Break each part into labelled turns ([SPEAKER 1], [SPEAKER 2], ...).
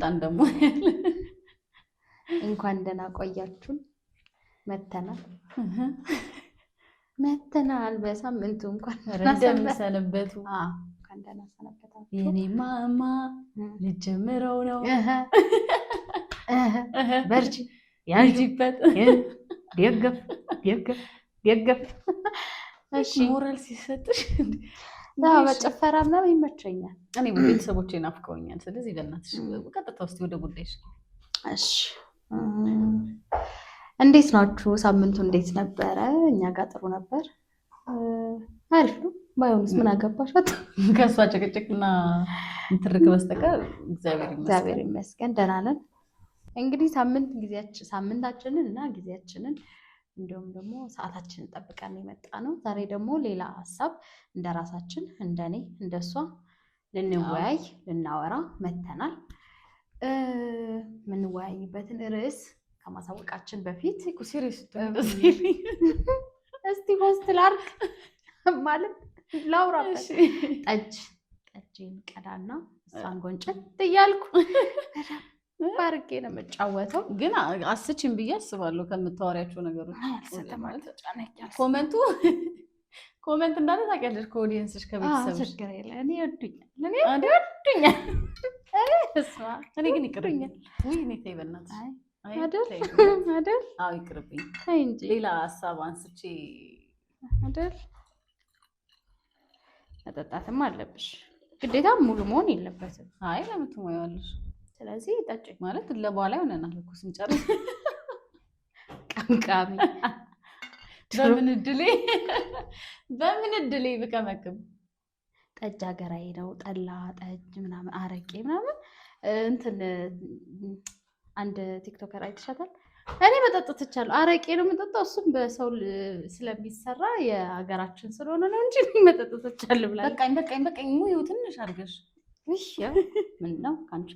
[SPEAKER 1] መጣን ደግሞ
[SPEAKER 2] እንኳን ደህና ቆያችሁን። መተናል በሳምንቱ እንኳን
[SPEAKER 1] እንደምሰነበቱ
[SPEAKER 2] እንኳን ደህና ሰነበታችሁ።
[SPEAKER 1] የኔ ማማ ልጀምረው ነው
[SPEAKER 2] በርቺ
[SPEAKER 1] ያንቺበት
[SPEAKER 2] ደገፍ
[SPEAKER 1] እሺ ሞራል ሲሰጥሽ
[SPEAKER 2] በጭፈራ ምናምን ይመቸኛል።
[SPEAKER 1] እኔ ቤተሰቦቼ ናፍቀውኛል። ስለዚህ በእናትሽ ቀጥታ ውስጥ ወደ ጉዳይሽ።
[SPEAKER 2] እሺ እንዴት ናችሁ? ሳምንቱ እንዴት ነበረ? እኛ ጋር ጥሩ ነበር። አሪፍ ነው። ባይሆንስ ምን አገባሻት?
[SPEAKER 1] ከሷ ጭቅጭቅና እንትርክ በስተቀር
[SPEAKER 2] እግዚአብሔር ይመስገን ደህና ነን። እንግዲህ ሳምንታችንን እና ጊዜያችንን እንዲሁም ደግሞ ሰዓታችንን ጠብቀን የመጣ ነው። ዛሬ ደግሞ ሌላ ሀሳብ እንደራሳችን እንደኔ እንደሷ ልንወያይ ልናወራ መተናል። የምንወያይበትን ርዕስ ከማሳወቃችን በፊት
[SPEAKER 1] ሲሪየስ
[SPEAKER 2] እስቲ ሆስት ላርክ ማለት ላውራበት። ጠጅን ቀዳና እሷን ጎንጨት እያልኩ ባርጌ ነው የምጫወተው።
[SPEAKER 1] ግን አስችም ብዬ አስባለሁ ከምታወሪያቸው ነገሮች ኮሜንት እንዳለ ታውቂያለሽ፣ ከኦዲየንስሽ ከቤተሰብሽ
[SPEAKER 2] ችግር የለም። እኔ ይወዱኛል።
[SPEAKER 1] እኔ ግን ይቅርብኛል። ውይ እኔ ተይ በእናትሽ
[SPEAKER 2] አይደል?
[SPEAKER 1] አዎ ይቅርብኝ
[SPEAKER 2] እንጂ
[SPEAKER 1] ሌላ ሀሳብ አንስቼ
[SPEAKER 2] አይደል? መጠጣትም አለብሽ ግዴታ ሙሉ መሆን የለበትም።
[SPEAKER 1] አይ ለምን ትሞያለሽ?
[SPEAKER 2] ስለዚህ ጠጪ
[SPEAKER 1] ማለት ለበኋላ ይሆነናል እኮ ስንጨርስ።
[SPEAKER 2] ቀምቃሚ
[SPEAKER 1] በምን እድሌ ብቀመቅም
[SPEAKER 2] ጠጅ ሀገራዊ ነው። ጠላ ጠጅ ምናምን አረቄ ምናምን እንትን አንድ ቲክቶከር አይተሻታል? እኔ መጠጥ ትቻለሁ። አረቄ ነው የምጠጣው፣ እሱም በሰው ስለሚሰራ የሀገራችን ስለሆነ ነው እንጂ መጠጥ ትቻለሁ ብላ
[SPEAKER 1] በቃኝ ሙዩ ትንሽ አድርገሽ
[SPEAKER 2] ምን ነው ከአንቺ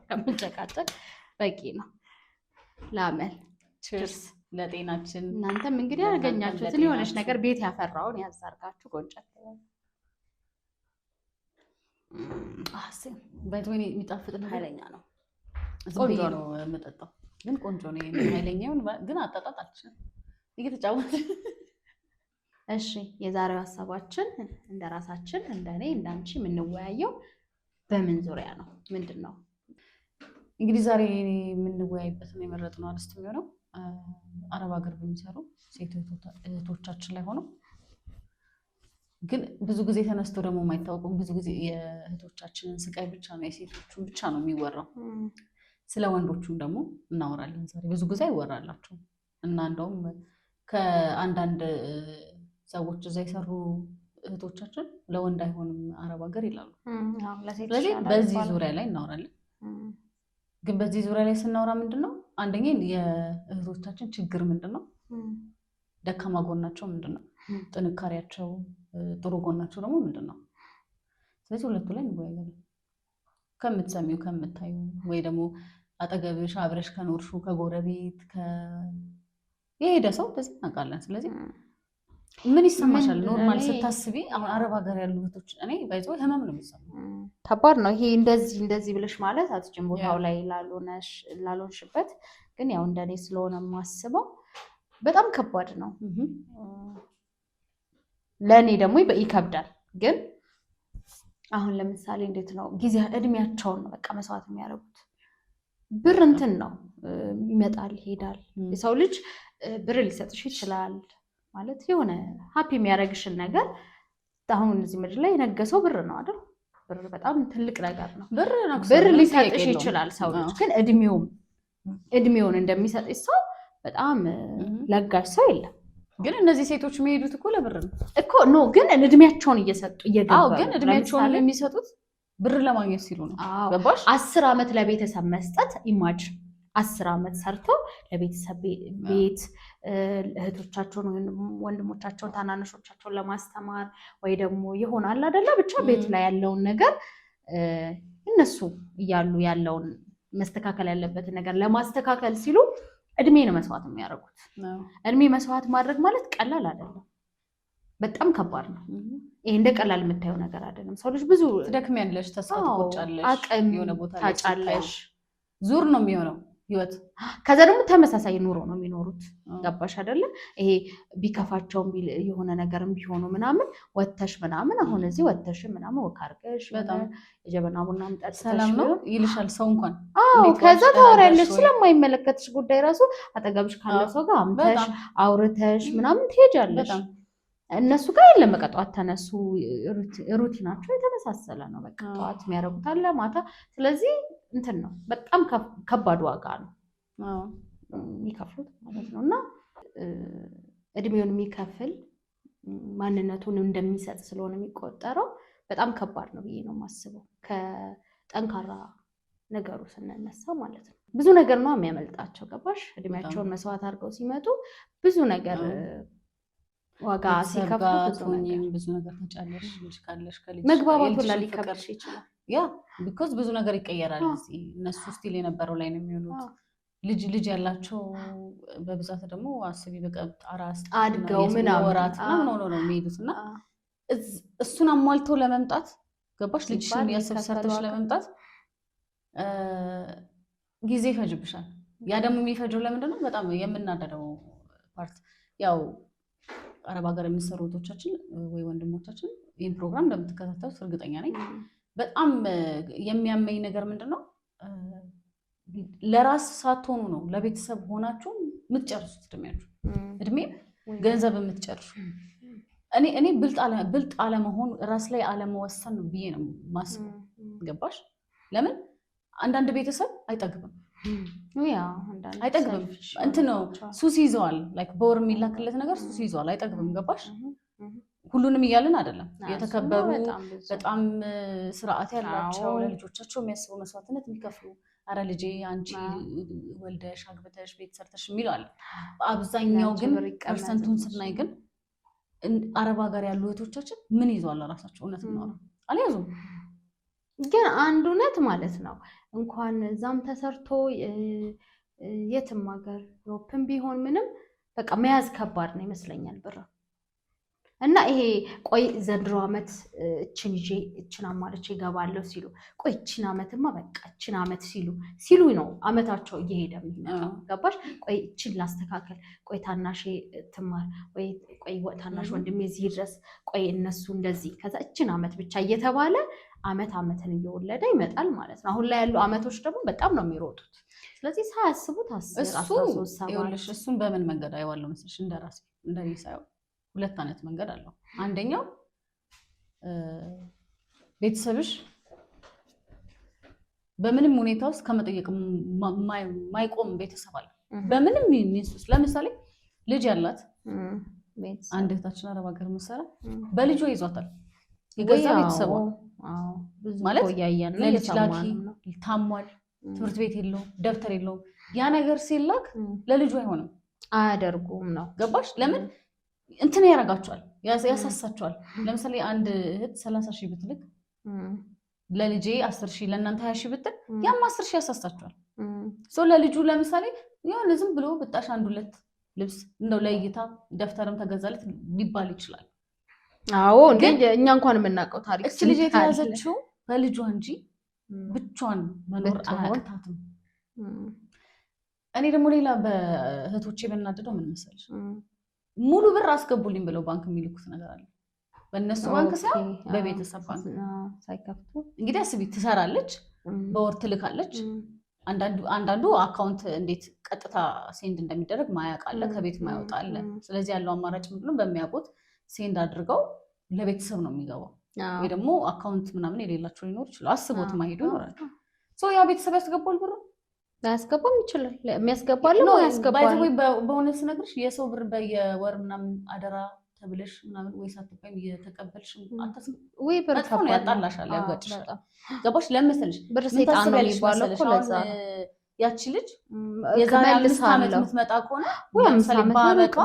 [SPEAKER 2] ከምንጨቃጨቅ በቂ ነው። ላመል
[SPEAKER 1] ችርስ ለጤናችን።
[SPEAKER 2] እናንተም እንግዲህ ያገኛችሁትን የሆነች ነገር ቤት ያፈራውን ያዛርጋችሁ ጎንጨት
[SPEAKER 1] ባይቶኒ የሚጣፍጥ ነው።
[SPEAKER 2] ኃይለኛ ነው።
[SPEAKER 1] ቆንጆ ነው የምጠጣው፣ ግን ቆንጆ ነው። ኃይለኛውን ግን አጣጣጥ አልችልም እየተጫወተ።
[SPEAKER 2] እሺ የዛሬው ሀሳባችን እንደራሳችን እንደኔ እንዳንቺ የምንወያየው በምን ዙሪያ ነው? ምንድን ነው
[SPEAKER 1] እንግዲህ ዛሬ የምንወያይበትን የመረጥነው አርዕስት የሚሆነው አረብ ሀገር በሚሰሩ ሴት እህቶቻችን ላይ ሆነው ግን ብዙ ጊዜ ተነስቶ ደግሞ የማይታወቁም ብዙ ጊዜ የእህቶቻችንን ስቃይ ብቻ ነው የሴቶቹን ብቻ ነው የሚወራው። ስለ ወንዶቹም ደግሞ እናወራለን ዛሬ። ብዙ ጊዜ አይወራላቸውም እና እንደውም ከአንዳንድ ሰዎች እዛ የሰሩ እህቶቻችን ለወንድ አይሆንም አረብ ሀገር ይላሉ። ስለዚህ በዚህ ዙሪያ ላይ እናወራለን። ግን በዚህ ዙሪያ ላይ ስናወራ ምንድን ነው አንደኛ የእህቶቻችን ችግር ምንድን ነው፣ ደካማ ጎናቸው ምንድን ነው፣ ጥንካሬያቸው፣ ጥሩ ጎናቸው ደግሞ ምንድን ነው። ስለዚህ ሁለቱ ላይ እንወያያለን። ከምትሰሚው ከምታዩ ወይ ደግሞ አጠገብሽ አብረሽ ከኖርሹ ከጎረቤት የሄደ ሰው በዚህ እናውቃለን። ስለዚህ ምን ይሰማሻል? ኖርማል ስታስቢ አሁን አረብ ሀገር ያሉ እህቶች እኔ ባይዞ ህመም ነው የሚሰማው።
[SPEAKER 2] ከባድ ነው ይሄ። እንደዚህ ብለሽ ማለት አትችም ቦታው ላይ ላልሆንሽበት። ግን ያው እንደኔ ስለሆነ የማስበው በጣም ከባድ ነው። ለእኔ ደግሞ ይከብዳል። ግን አሁን ለምሳሌ እንዴት ነው እድሜያቸውን ነው በቃ መስዋዕት የሚያደርጉት። ብር እንትን ነው ይመጣል ይሄዳል። የሰው ልጅ ብር ሊሰጥሽ ይችላል ማለት የሆነ ሀፒ የሚያደርግሽን ነገር። አሁን እዚህ ምድር ላይ የነገሰው ብር ነው አይደል? ብር በጣም ትልቅ ነገር ነው። ብር ሊሰጥሽ ይችላል ሰው ልጅ። ግን እድሜውን እንደሚሰጥሽ ሰው በጣም ለጋሽ ሰው የለም።
[SPEAKER 1] ግን እነዚህ ሴቶች የሚሄዱት እኮ ለብር ነው
[SPEAKER 2] እኮ ነው። ግን እድሜያቸውን እየሰጡ እየገበሩ
[SPEAKER 1] ግን እድሜያቸውን የሚሰጡት ብር ለማግኘት ሲሉ ነው።
[SPEAKER 2] ገባሽ? 10 ዓመት ለቤተሰብ መስጠት ኢማጅን 10 ዓመት ሰርተው ለቤተሰብ ቤት እህቶቻቸውን ወንድሞቻቸውን ታናናሾቻቸውን ለማስተማር ወይ ደግሞ ይሆናል አይደለ? ብቻ ቤት ላይ ያለውን ነገር እነሱ እያሉ ያለውን መስተካከል ያለበትን ነገር ለማስተካከል ሲሉ እድሜ ነው መስዋዕት የሚያደርጉት። እድሜ መስዋዕት ማድረግ ማለት ቀላል አይደለም፣ በጣም ከባድ ነው። ይሄ እንደ ቀላል የምታየው ነገር አይደለም። ሰው ልጅ ብዙ
[SPEAKER 1] ትደክሚያለሽ፣ ተስፋ ትቆርጫለሽ፣
[SPEAKER 2] አቅም ታጫለሽ፣
[SPEAKER 1] ዙር ነው የሚሆነው ህይወት።
[SPEAKER 2] ከዛ ደግሞ ተመሳሳይ ኑሮ ነው የሚኖሩት። ገባሽ አይደለ? ይሄ ቢከፋቸውም የሆነ ነገርም ቢሆኑ ምናምን ወተሽ ምናምን አሁን እዚህ ወተሽ ምናምን ወካርገሽ
[SPEAKER 1] በጣም
[SPEAKER 2] የጀበና ቡና ምጣጥ
[SPEAKER 1] ሰላም ነው ይልሻል ሰው እንኳን።
[SPEAKER 2] ከዛ ታወሪያለሽ ስለማይመለከትሽ ጉዳይ ራሱ አጠገብሽ ካለ ሰው ጋር አምተሽ አውርተሽ ምናምን ትሄጃለሽ። እነሱ ጋር የለም በቃ ጠዋት ተነሱ፣ ሩቲናቸው የተመሳሰለ ነው። በቃ ጠዋት የሚያደርጉት አለ ማታ። ስለዚህ እንትን ነው በጣም ከባድ ዋጋ ነው የሚከፍሉት ማለት ነው። እና እድሜውን የሚከፍል ማንነቱን እንደሚሰጥ ስለሆነ የሚቆጠረው በጣም ከባድ ነው ብዬ ነው የማስበው። ከጠንካራ ነገሩ ስንነሳ ማለት ነው። ብዙ ነገር ነው የሚያመልጣቸው። ገባሽ? እድሜያቸውን መስዋዕት አድርገው ሲመጡ ብዙ ነገር ዋጋ ሲከፍሉ
[SPEAKER 1] ብዙ ነገር ተጫለሽ ልጅ ካለሽ ከልጅ
[SPEAKER 2] መግባባቱ ሊከብድሽ ይችላል።
[SPEAKER 1] ያ ቢኮዝ ብዙ ነገር ይቀየራል። እነሱ ስቲል የነበረው ላይ ነው የሚሆኑት። ልጅ ያላቸው በብዛት ደግሞ አስቢ በቃ አራስ
[SPEAKER 2] አድገው ምናምን
[SPEAKER 1] ወራት ምናምን ሆኖ ነው የሚሄዱት እና እሱን አሟልተው ለመምጣት ገባሽ ልጅሽን ያሰብ ሰርተሽ ለመምጣት ጊዜ ይፈጅብሻል። ያ ደግሞ የሚፈጀው ለምንድን ነው? በጣም የምናደደው ፓርት ያው አረብ ሀገር የሚሰሩ እህቶቻችን ወይ ወንድሞቻችን ይህን ፕሮግራም እንደምትከታተሉት እርግጠኛ ነኝ። በጣም የሚያመኝ ነገር ምንድን ነው? ለራስ ሳትሆኑ ነው ለቤተሰብ ሆናችሁ የምትጨርሱት እድሜ ገንዘብ የምትጨርሱ። እኔ ብልጥ አለመሆን ራስ ላይ አለመወሰን ነው ብዬ ነው ማስበው። ገባሽ? ለምን አንዳንድ ቤተሰብ አይጠግብም አይጠግብም እንትን ነው ሱስ ይዘዋል። ላይክ በወር የሚላክለት ነገር ሱስ ይዘዋል። አይጠግብም። ገባሽ? ሁሉንም እያልን አይደለም። የተከበሩ በጣም ስርዓት ያላቸው ለልጆቻቸው የሚያስቡ መስዋዕትነት የሚከፍሉ አረ ልጄ አንቺ ወልደሽ አግብተሽ ቤት ሰርተሽ የሚለው አለ። አብዛኛው ግን ፐርሰንቱን ስናይ ግን አረብ ሀገር ያሉ እህቶቻችን ምን ይዘዋል ራሳቸው? እውነት ነው አልያዙም።
[SPEAKER 2] ግን አንድ እውነት ማለት ነው እንኳን እዛም ተሰርቶ የትም ሀገር ሮፕን ቢሆን ምንም በቃ መያዝ ከባድ ነው ይመስለኛል ብር። እና ይሄ ቆይ ዘንድሮ ዓመት እችን ይዤ እችን አማርቼ እገባለሁ ሲሉ ቆይ እችን ዓመትማ በቃ እችን ዓመት ሲሉ ነው ዓመታቸው እየሄደ የሚመጣው። ገባሽ? ቆይ እችን ላስተካከል፣ ቆይ ታናሼ ትማር፣ ቆይ ታናሽ ወንድሜ እዚህ ድረስ፣ ቆይ እነሱ እንደዚህ፣ ከዛ እችን ዓመት ብቻ እየተባለ ዓመትን እየወለደ ይመጣል ማለት ነው። አሁን ላይ ያሉ ዓመቶች ደግሞ በጣም ነው የሚሮጡት። ስለዚህ ሳያስቡት 13
[SPEAKER 1] እሱን በምን መንገድ አይዋለው መስልሽ? እንደራስ እንደኔ ሳይሆን ሁለት አይነት መንገድ አለው። አንደኛው ቤተሰብሽ በምንም ሁኔታ ውስጥ ከመጠየቅ ማይቆም ቤተሰብ አለ። በምንም ሚንስ ለምሳሌ ልጅ ያላት አንድ እህታችን አረብ ሀገር መሰራ በልጇ ይዟታል የገዛ ቤተሰቧ ማለት ለልጅ ላኪ ታሟል፣ ትምህርት ቤት የለውም፣ ደብተር የለውም። ያ ነገር ሲላክ ለልጁ አይሆንም፣
[SPEAKER 2] አያደርጉም ነው።
[SPEAKER 1] ገባሽ? ለምን እንትን ያረጋቸዋል፣ ያሳሳቸዋል። ለምሳሌ አንድ እህት 30,000 ብትልክ ለልጄ 10,000 ለእናንተ 20,000 ብትል ያም 10,000 ያሳሳቸዋል። ለልጁ ለምሳሌ የሆነ ዝም ብሎ ብጣሽ አንድ ሁለት ልብስ እንደው ለእይታ ደብተርም ተገዛለት ሊባል ይችላል።
[SPEAKER 2] አዎ ግን እኛ እንኳን የምናውቀው ታሪክ
[SPEAKER 1] እቺ ልጅ የተያዘችው በልጇ እንጂ ብቻዋን መኖር አያቅታትም። እኔ ደግሞ ሌላ በእህቶቼ በናደደው ምን መሰለሽ ሙሉ ብር አስገቡልኝ ብለው ባንክ የሚልኩት ነገር አለ። በእነሱ ባንክ ሳይሆን በቤተሰብ ባንክ
[SPEAKER 2] ሳይከፍቱ
[SPEAKER 1] እንግዲህ አስቢ፣ ትሰራለች፣ በወር ትልካለች። አንዳንዱ አካውንት እንዴት ቀጥታ ሴንድ እንደሚደረግ ማያውቅ አለ፣ ከቤት ማይወጣ አለ። ስለዚህ ያለው አማራጭ ምንድነው? በሚያውቁት ሴንድ አድርገው ለቤተሰብ ነው የሚገባው። ወይ ደግሞ አካውንት ምናምን የሌላቸው ሊኖር ይችላል። አስቦት ማሄዱ ይኖራል። ያ ቤተሰብ ያስገባል ብሩ
[SPEAKER 2] ያስገባም ይችላል። የሚያስገባል ነው ያስገባል።
[SPEAKER 1] በእውነት ስነግርሽ የሰው ብር በየወር ምናምን አደራ ተብለሽ ምናምን ወይ ሳትባይ እየተቀበልሽ
[SPEAKER 2] ወይ ብር
[SPEAKER 1] ነው ያጣላሻል፣ ያጋጭሻል። ገባሽ? ለምሳሌሽ
[SPEAKER 2] ብር ሰይጣን ነው የሚባለው እኮ ለዛ
[SPEAKER 1] ያቺ ልጅ የዛሬ 5 ዓመት የምትመጣ ከሆነ ወይ ለምሳሌ በአመቷ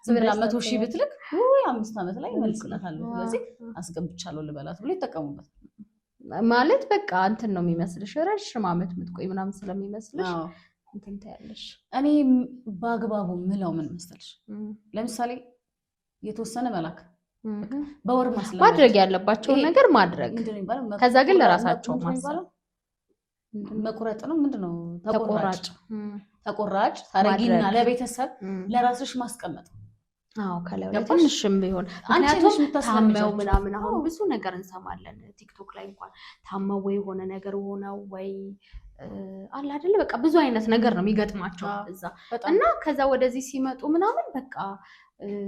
[SPEAKER 1] ዝም ብላ 100,000 ብትልክ ወይ 5 ዓመት ላይ መልስላታለሁ፣ ስለዚህ አስገብቻለሁ ልበላት ብሎ ይጠቀሙበት
[SPEAKER 2] ማለት በቃ እንትን ነው የሚመስልሽ፣ ረጅም ዓመት የምትቆይ ምናምን ስለሚመስልሽ እንትን ታያለሽ።
[SPEAKER 1] እኔ በአግባቡ ምለው ምን መሰልሽ፣ ለምሳሌ የተወሰነ መላክ በወር
[SPEAKER 2] ማድረግ ያለባቸውን ነገር ማድረግ፣ ከዛ ግን ለራሳቸው ማሰብ
[SPEAKER 1] መቁረጥ ነው ምንድነው? ተቆራጭ
[SPEAKER 2] ታረጊና
[SPEAKER 1] ለቤተሰብ ለራስሽ ማስቀመጥ።
[SPEAKER 2] አዎ ከላይ ትንሽም ቢሆን ምክንያቱም ታመው ምናምን አሁን ብዙ ነገር እንሰማለን ቲክቶክ ላይ እንኳን ታመው ወይ የሆነ ነገር ሆነው ወይ አለ አይደለ በቃ ብዙ አይነት ነገር ነው የሚገጥማቸው እዛ እና ከዛ ወደዚህ ሲመጡ ምናምን በቃ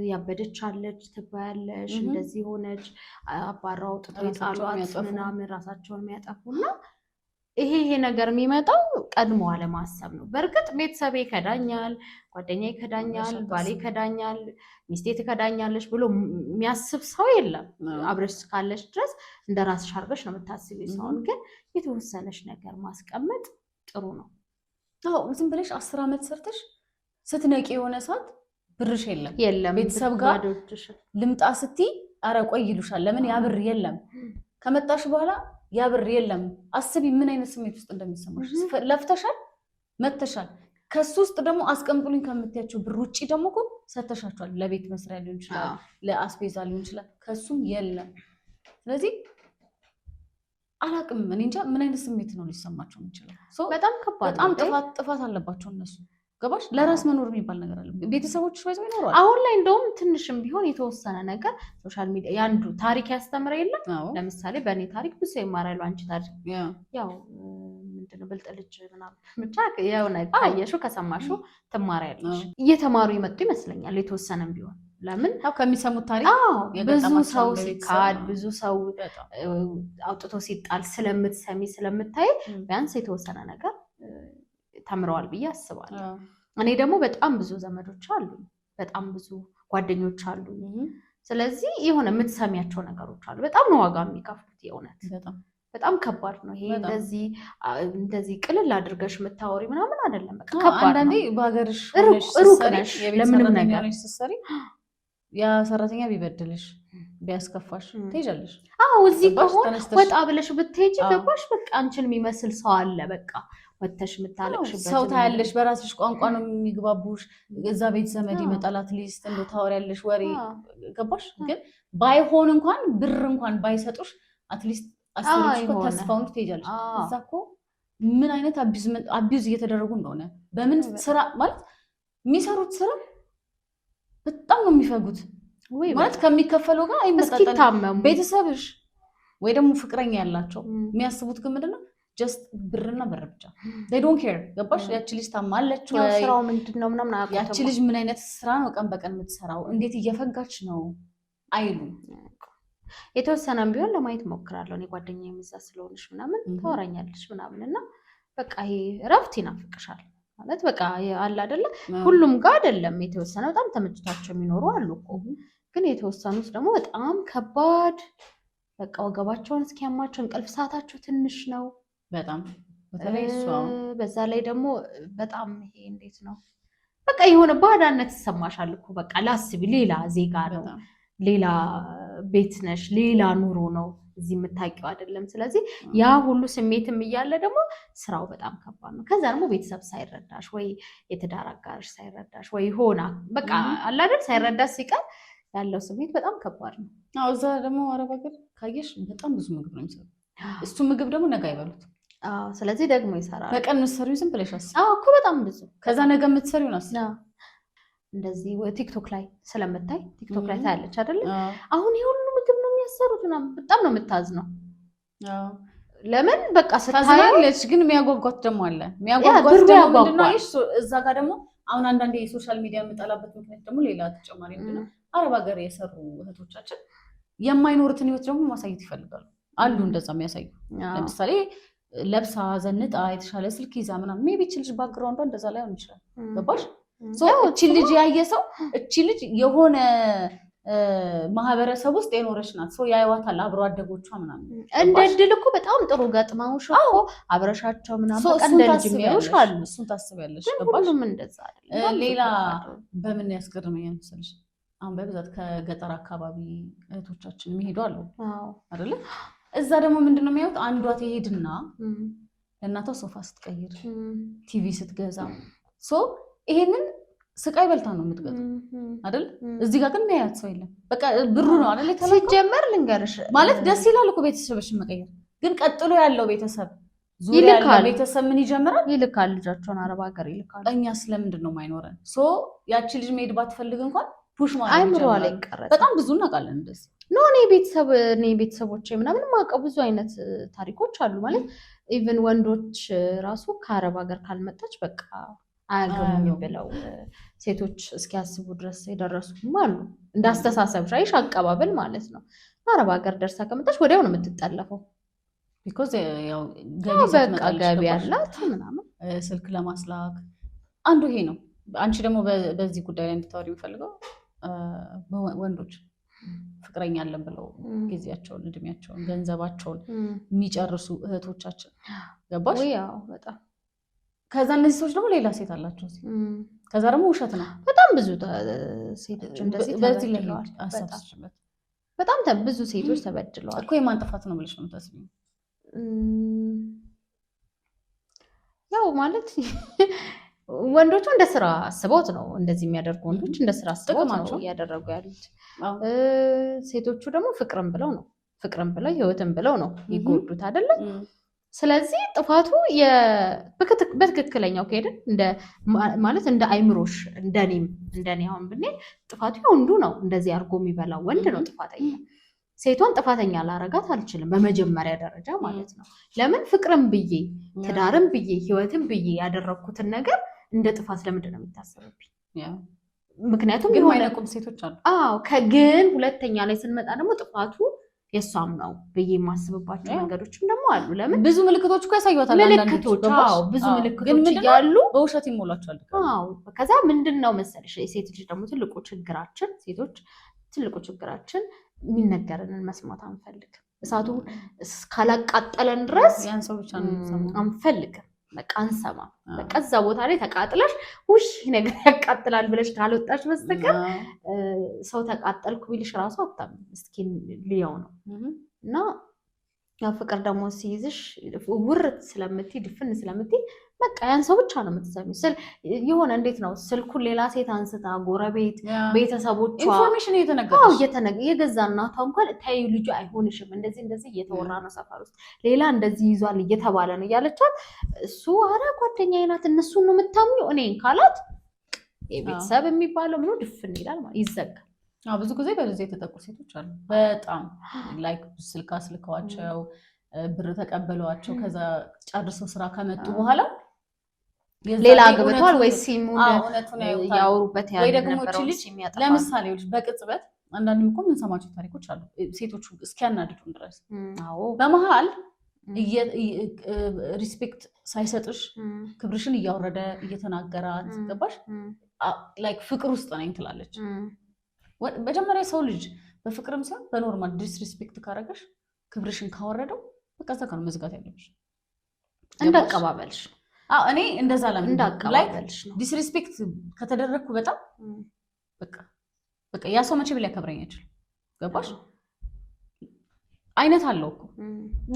[SPEAKER 2] ያበደች አለች ትባያለሽ እንደዚህ ሆነች አባራው ጥተው ይጣሏት ምናምን ራሳቸውን የሚያጠፉና ይሄ ነገር የሚመጣው ቀድሞ አለማሰብ ነው። በእርግጥ ቤተሰቤ ይከዳኛል፣ ጓደኛዬ ይከዳኛል፣ ባሌ ይከዳኛል፣ ሚስቴ ትከዳኛለች ብሎ የሚያስብ ሰው የለም። አብረሽ ካለሽ ድረስ እንደራስሽ አድርገሽ ነው የምታስቢው። ሰውን ግን የተወሰነሽ ነገር ማስቀመጥ ጥሩ ነው።
[SPEAKER 1] አዎ ዝም ብለሽ 10 ዓመት ሰርተሽ ስትነቂ የሆነ ሰዓት ብርሽ የለም ቤተሰብ ጋር ልምጣ ስትይ ኧረ ቆይ ይሉሻል። ለምን ያ ብር የለም። ከመጣሽ በኋላ ያ ብር የለም። አስቢ ምን አይነት ስሜት ውስጥ እንደሚሰማሽ። ለፍተሻል፣ መተሻል። ከሱ ውስጥ ደግሞ አስቀምጡልኝ ከምትያቸው ብር ውጪ ደግሞ እኮ ሰተሻቸዋል። ለቤት መስሪያ ሊሆን ይችላል፣ ለአስቤዛ ሊሆን ይችላል። ከሱም የለም። ስለዚህ አላቅም እኔ እንጃ ምን አይነት ስሜት ነው ሊሰማቸው የሚችለው።
[SPEAKER 2] በጣም ከባድ ነው።
[SPEAKER 1] በጣም ጥፋት አለባቸው እነሱ። ገባሽ? ለራስ መኖር የሚባል ነገር አለ። ቤተሰቦች ወይዘው ይኖራል።
[SPEAKER 2] አሁን ላይ እንደውም ትንሽም ቢሆን የተወሰነ ነገር ሶሻል ሚዲያ ያንዱ ታሪክ ያስተምረ የለም። ለምሳሌ በእኔ ታሪክ ብዙ ይማራሉ። አንቺ ታሪክ ያው ምንድነው ብልጥ ልጅ ምናምን ብቻ የሆነ ካየሽው ከሰማሽው ትማሪያለሽ። እየተማሩ ይመጡ ይመስለኛል የተወሰነም ቢሆን። ለምን
[SPEAKER 1] ያው ከሚሰሙት ታሪክ
[SPEAKER 2] ብዙ ሰው ሲካድ ብዙ ሰው አውጥቶ ሲጣል ስለምትሰሚ ስለምታይ ቢያንስ የተወሰነ ነገር ተምረዋል ብዬ አስባለሁ። እኔ ደግሞ በጣም ብዙ ዘመዶች አሉ፣ በጣም ብዙ ጓደኞች አሉ። ስለዚህ የሆነ የምትሰሚያቸው ነገሮች አሉ። በጣም ነው ዋጋ የሚከፍሉት። የእውነት በጣም ከባድ ነው። ይሄ እንደዚህ ቅልል አድርገሽ የምታወሪ ምናምን አይደለም። በቃ ከባድ ነው።
[SPEAKER 1] አንዳንዴ በሀገርሽ
[SPEAKER 2] ሩቅ ነሽ ለምንም ነገር
[SPEAKER 1] ስትሰሪ ያ ሰራተኛ ቢበድልሽ ቢያስከፋሽ ትሄጃለሽ።
[SPEAKER 2] አዎ እዚህ ከሆነ ወጣ ብለሽ ብትሄጂ ገባሽ። በቃ አንቺን የሚመስል ሰው አለ። በቃ ወተሽ የምታለቅሽበት
[SPEAKER 1] ሰው ታያለሽ። በራስሽ ቋንቋ ነው የሚግባቡሽ። እዛ ቤት ዘመድ ይመጣል፣ አትሊስት እንደው ታወሪያለሽ ወሬ። ገባሽ? ግን ባይሆን እንኳን ብር እንኳን ባይሰጡሽ አትሊስት አስልሽ ተስፋውን ትሄጃለሽ። እዛ እኮ ምን አይነት አቢዩዝ እየተደረጉ እንደሆነ በምን ስራ ማለት የሚሰሩት ስራ በጣም ነው የሚፈጉት። ማለት ከሚከፈለው ጋር አይመጣጠንም። ቤተሰብሽ ወይ ደግሞ ፍቅረኛ ያላቸው የሚያስቡት ግን ምንድነው ጀስት ብርና ብር ብቻ። they don't care። ገባሽ? ያቺ ልጅ ታማለች ወይ
[SPEAKER 2] ስራው ምንድነው ምናምን አያውቁም።
[SPEAKER 1] ያቺ ልጅ ምን አይነት ስራ ነው ቀን በቀን የምትሰራው፣ እንዴት እየፈጋች ነው አይሉ።
[SPEAKER 2] የተወሰነም ቢሆን ለማየት ሞክራለሁ። እኔ ጓደኛዬ የምዛ ስለሆነሽ ምናምን ታወራኛለች ምናምን እና በቃ ይሄ እረፍት ይናፍቅሻል ማለት በቃ አለ አይደለ? ሁሉም ጋር አይደለም። የተወሰነ በጣም ተመችቷቸው የሚኖሩ አሉ እኮ። ግን የተወሰኑት ደግሞ በጣም ከባድ በቃ ወገባቸውን እስኪያማቸው እንቅልፍ ሰዓታቸው ትንሽ ነው
[SPEAKER 1] በጣም በተለይ እሷ።
[SPEAKER 2] በዛ ላይ ደግሞ በጣም ይሄ እንዴት ነው በቃ የሆነ ባዳነት ይሰማሻል እኮ በቃ ላስቢ። ሌላ ዜጋ ነው፣ ሌላ ቤት ነሽ፣ ሌላ ኑሮ ነው እዚህ የምታውቂው አይደለም። ስለዚህ ያ ሁሉ ስሜትም እያለ ደግሞ ስራው በጣም ከባድ ነው። ከዛ ደግሞ ቤተሰብ ሳይረዳሽ ወይ የትዳር አጋርሽ ሳይረዳሽ ወይ ሆና በቃ አለ አይደል ሳይረዳሽ ሲቀር ያለው ስሜት በጣም ከባድ ነው።
[SPEAKER 1] አዎ እዛ ደግሞ አረብ ሀገር ካየሽ በጣም ብዙ ምግብ ነው የሚሰሩት። እሱ ምግብ ደግሞ ነገ አይበሉት።
[SPEAKER 2] አዎ ስለዚህ ደግሞ ይሰራል።
[SPEAKER 1] በቀን የምትሰሪው ዝም ብለሽ አስቢ።
[SPEAKER 2] አዎ እኮ በጣም ብዙ።
[SPEAKER 1] ከዛ ነገ የምትሰሪውን አስቢ።
[SPEAKER 2] እንደዚህ ቲክቶክ ላይ ስለምታይ ቲክቶክ ላይ ታያለች አይደል? አሁን ይሄ ሁሉ ምግብ ነው የሚያሰሩት ምናምን በጣም ነው የምታዝነው። ለምን በቃ
[SPEAKER 1] ስታያለች። ግን የሚያጓጓት ደግሞ አለ። የሚያጓጓት ደግሞ ምንድነው? እዛ ጋር ደግሞ አሁን አንዳንዴ የሶሻል ሚዲያ የምጠላበት ምክንያት ደግሞ ሌላ ተጨማሪ ምንድነው? አረብ ሀገር የሰሩ እህቶቻችን የማይኖሩትን ህይወት ደግሞ ማሳየት ይፈልጋሉ አሉ። እንደዛ የሚያሳዩ ለምሳሌ ለብሳ ዘንጣ የተሻለ ስልክ ይዛ ምናምን ሜቢ እቺ ልጅ ባክግራውንዷ እንደዛ ላይሆን ይችላል። ገባሽ? እቺ ልጅ ያየ ሰው እቺ ልጅ የሆነ ማህበረሰብ ውስጥ የኖረች ናት። ሰው ያይዋታል፣ አብሮ አደጎቿ ምናምን።
[SPEAKER 2] እንደ እድል እኮ በጣም ጥሩ ገጥማውሽ እኮ አብረሻቸው ምናምን በቃ እንደ ልጅ የሚያዩሽ አሉ።
[SPEAKER 1] እሱን ታስቢያለሽ።
[SPEAKER 2] ገባሽ? ሁሉም እንደዛ አይደለም።
[SPEAKER 1] ሌላ በምን ያስገርመኛል መሰለሽ? አሁን በብዛት ከገጠር አካባቢ እህቶቻችን የሚሄዱ አሉ አይደለ? እዛ ደግሞ ምንድነው የሚያዩት? አንዷ ትሄድና ለእናቷ ሶፋ ስትቀይር፣ ቲቪ ስትገዛ ይሄንን ስቃይ በልታ ነው የምትገዛው አይደል? እዚህ ጋር ግን የሚያያት ሰው የለም። በቃ ብሩ ነው አይደል?
[SPEAKER 2] ሲጀመር ልንገርሽ
[SPEAKER 1] ማለት ደስ ይላል እኮ ቤተሰብሽን መቀየር፣ ግን ቀጥሎ ያለው ቤተሰብ ዙሪያ ያለ ቤተሰብ ምን ይጀምራል?
[SPEAKER 2] ይልካል፣ ልጃቸውን አረብ ሀገር ይልካል።
[SPEAKER 1] እኛ ስለምንድን ነው የማይኖረን? ያቺ ልጅ መሄድ ባትፈልግ እንኳን ፑሽ ማለት
[SPEAKER 2] አይምሮዋ ላይ ቀረ።
[SPEAKER 1] በጣም ብዙ እናውቃለን እንደዚህ
[SPEAKER 2] ኖ እኔ ቤተሰቦቼ ምናምን ማውቀው ብዙ አይነት ታሪኮች አሉ። ማለት ኢቭን ወንዶች ራሱ ከአረብ ሀገር ካልመጣች በቃ አያገቡኝም ብለው ሴቶች እስኪያስቡ ድረስ የደረሱም አሉ። እንዳስተሳሰብ ሻይሽ አቀባበል ማለት ነው። አረብ ሀገር ደርሳ ከመጣች ወዲያው ነው የምትጠለፈው።
[SPEAKER 1] ቢኮዝ ያው
[SPEAKER 2] ገቢ ያላት ምናምን
[SPEAKER 1] ስልክ ለማስላክ አንዱ ይሄ ነው። አንቺ ደግሞ በዚህ ጉዳይ ላይ እንድታወሪ የሚፈልገው ወንዶች ፍቅረኛ አለን ብለው ጊዜያቸውን፣ እድሜያቸውን፣ ገንዘባቸውን የሚጨርሱ እህቶቻችን ገባሽ?
[SPEAKER 2] ያው በጣም
[SPEAKER 1] ከዛ እነዚህ ሰዎች ደግሞ ሌላ ሴት አላቸው። ከዛ ደግሞ ውሸት ነው።
[SPEAKER 2] በጣም ብዙ ሴቶች እንደዚህ
[SPEAKER 1] በዚህ ላይ
[SPEAKER 2] ተበድለዋል። በጣም ብዙ ሴቶች ተበድለዋል
[SPEAKER 1] እኮ። የማን ጥፋት ነው ብለሽ ነው የምታስቢው?
[SPEAKER 2] ያው ማለት ወንዶቹ እንደ ስራ አስበውት ነው እንደዚህ የሚያደርጉ። ወንዶች እንደ ስራ አስበውት ነው እያደረጉ ያሉት። ሴቶቹ ደግሞ ፍቅርን ብለው ህይወትን ብለው ነው ይጎዱት አይደለም። ስለዚህ ጥፋቱ በትክክለኛው ከሄድን ማለት እንደ አይምሮሽ እንደኔ አሁን ብንሄድ ጥፋቱ ወንዱ ነው። እንደዚህ አድርጎ የሚበላው ወንድ ነው ጥፋተኛ። ሴቷን ጥፋተኛ ላረጋት አልችልም በመጀመሪያ ደረጃ ማለት ነው። ለምን ፍቅርን ብዬ ትዳርን ብዬ ህይወትን ብዬ ያደረኩትን ነገር እንደ ጥፋት ለምንድን ነው የሚታሰብብኝ? ምክንያቱም
[SPEAKER 1] የማይነቁም ሴቶች አሉ።
[SPEAKER 2] ግን ሁለተኛ ላይ ስንመጣ ደግሞ ጥፋቱ የሷም ነው ብዬ የማስብባቸው መንገዶችም ደግሞ አሉ። ለምን
[SPEAKER 1] ብዙ ምልክቶች እኮ ያሳዩታል።
[SPEAKER 2] ብዙ ምልክቶች እያሉ
[SPEAKER 1] በውሸት ይሞላቸዋል።
[SPEAKER 2] ከዛ ምንድን ነው መሰለሽ የሴት ልጅ ደግሞ ትልቁ ችግራችን፣ ሴቶች ትልቁ ችግራችን የሚነገረንን መስማት አንፈልግም። እሳቱ እስካላቃጠለን ድረስ
[SPEAKER 1] ያን ሰው ብቻ
[SPEAKER 2] አንፈልግም። በቃ አንሰማም። በቃ እዛ ቦታ ላይ ተቃጥለሽ ውይ ነገር ያቃጥላል ብለሽ ካልወጣሽ በስተቀር ሰው ተቃጠልኩ ቢልሽ ራሱ አታምንም። እስኪ ልየው ነው። እና ያው ፍቅር ደግሞ ሲይዝሽ ውርት ስለምትይ ድፍን ስለምትይ በቃ ያን ሰው ብቻ ነው የምትሰሚው። የሆነ እንዴት ነው ስልኩን ሌላ ሴት አንስታ ጎረቤት፣ ቤተሰቦቿ
[SPEAKER 1] ኢንፎርሜሽን እየተነገረች
[SPEAKER 2] የገዛ እናቷ እንኳን ታዩ ልጁ አይሆንሽም እንደዚህ እየተወራ ነው ሰፈር ውስጥ ሌላ እንደዚህ ይዟል እየተባለ ነው እያለቻት፣ እሱ አረ ጓደኛዬ ናት እነሱን ነው የምታምኚው እኔን ካላት የቤተሰብ የሚባለው ምኑ ድፍን ይላል ማለት ይዘጋል።
[SPEAKER 1] ብዙ ጊዜ በዚህ የተጠቁ ሴቶች አሉ። በጣም ላይክ ስልክ አስልከዋቸው ብር ተቀበሏቸው ከዛ ጨርሰው ስራ ከመጡ በኋላ
[SPEAKER 2] ሌላ አግብተዋል ወይ ሲሙን ያወሩበት
[SPEAKER 1] ወይ ደግሞ ልጅ ለምሳሌ ልጅ በቅጽበት አንዳንድም እኮ የምንሰማቸው ታሪኮች አሉ። ሴቶቹ እስኪያናድዱን ድረስ በመሀል ሪስፔክት ሳይሰጥሽ ክብርሽን እያወረደ እየተናገራት ገባሽ? ላይክ ፍቅር ውስጥ ነኝ ትላለች። መጀመሪያ ሰው ልጅ በፍቅርም ሲሆን በኖርማል ዲስሪስፔክት ካረገሽ ክብርሽን ካወረደው በቃ እዛ ጋር መዝጋት ያለብሽ።
[SPEAKER 2] እንዳቀባበልሽ
[SPEAKER 1] እኔ እንደዛ ለምን
[SPEAKER 2] እንዳቀባበልሽ ነው።
[SPEAKER 1] ዲስሪስፔክት ከተደረግኩ በጣም በቃ ያ ሰው መቼ ብላ ያከብረኝ አይችልም። ገባሽ? አይነት አለው እኮ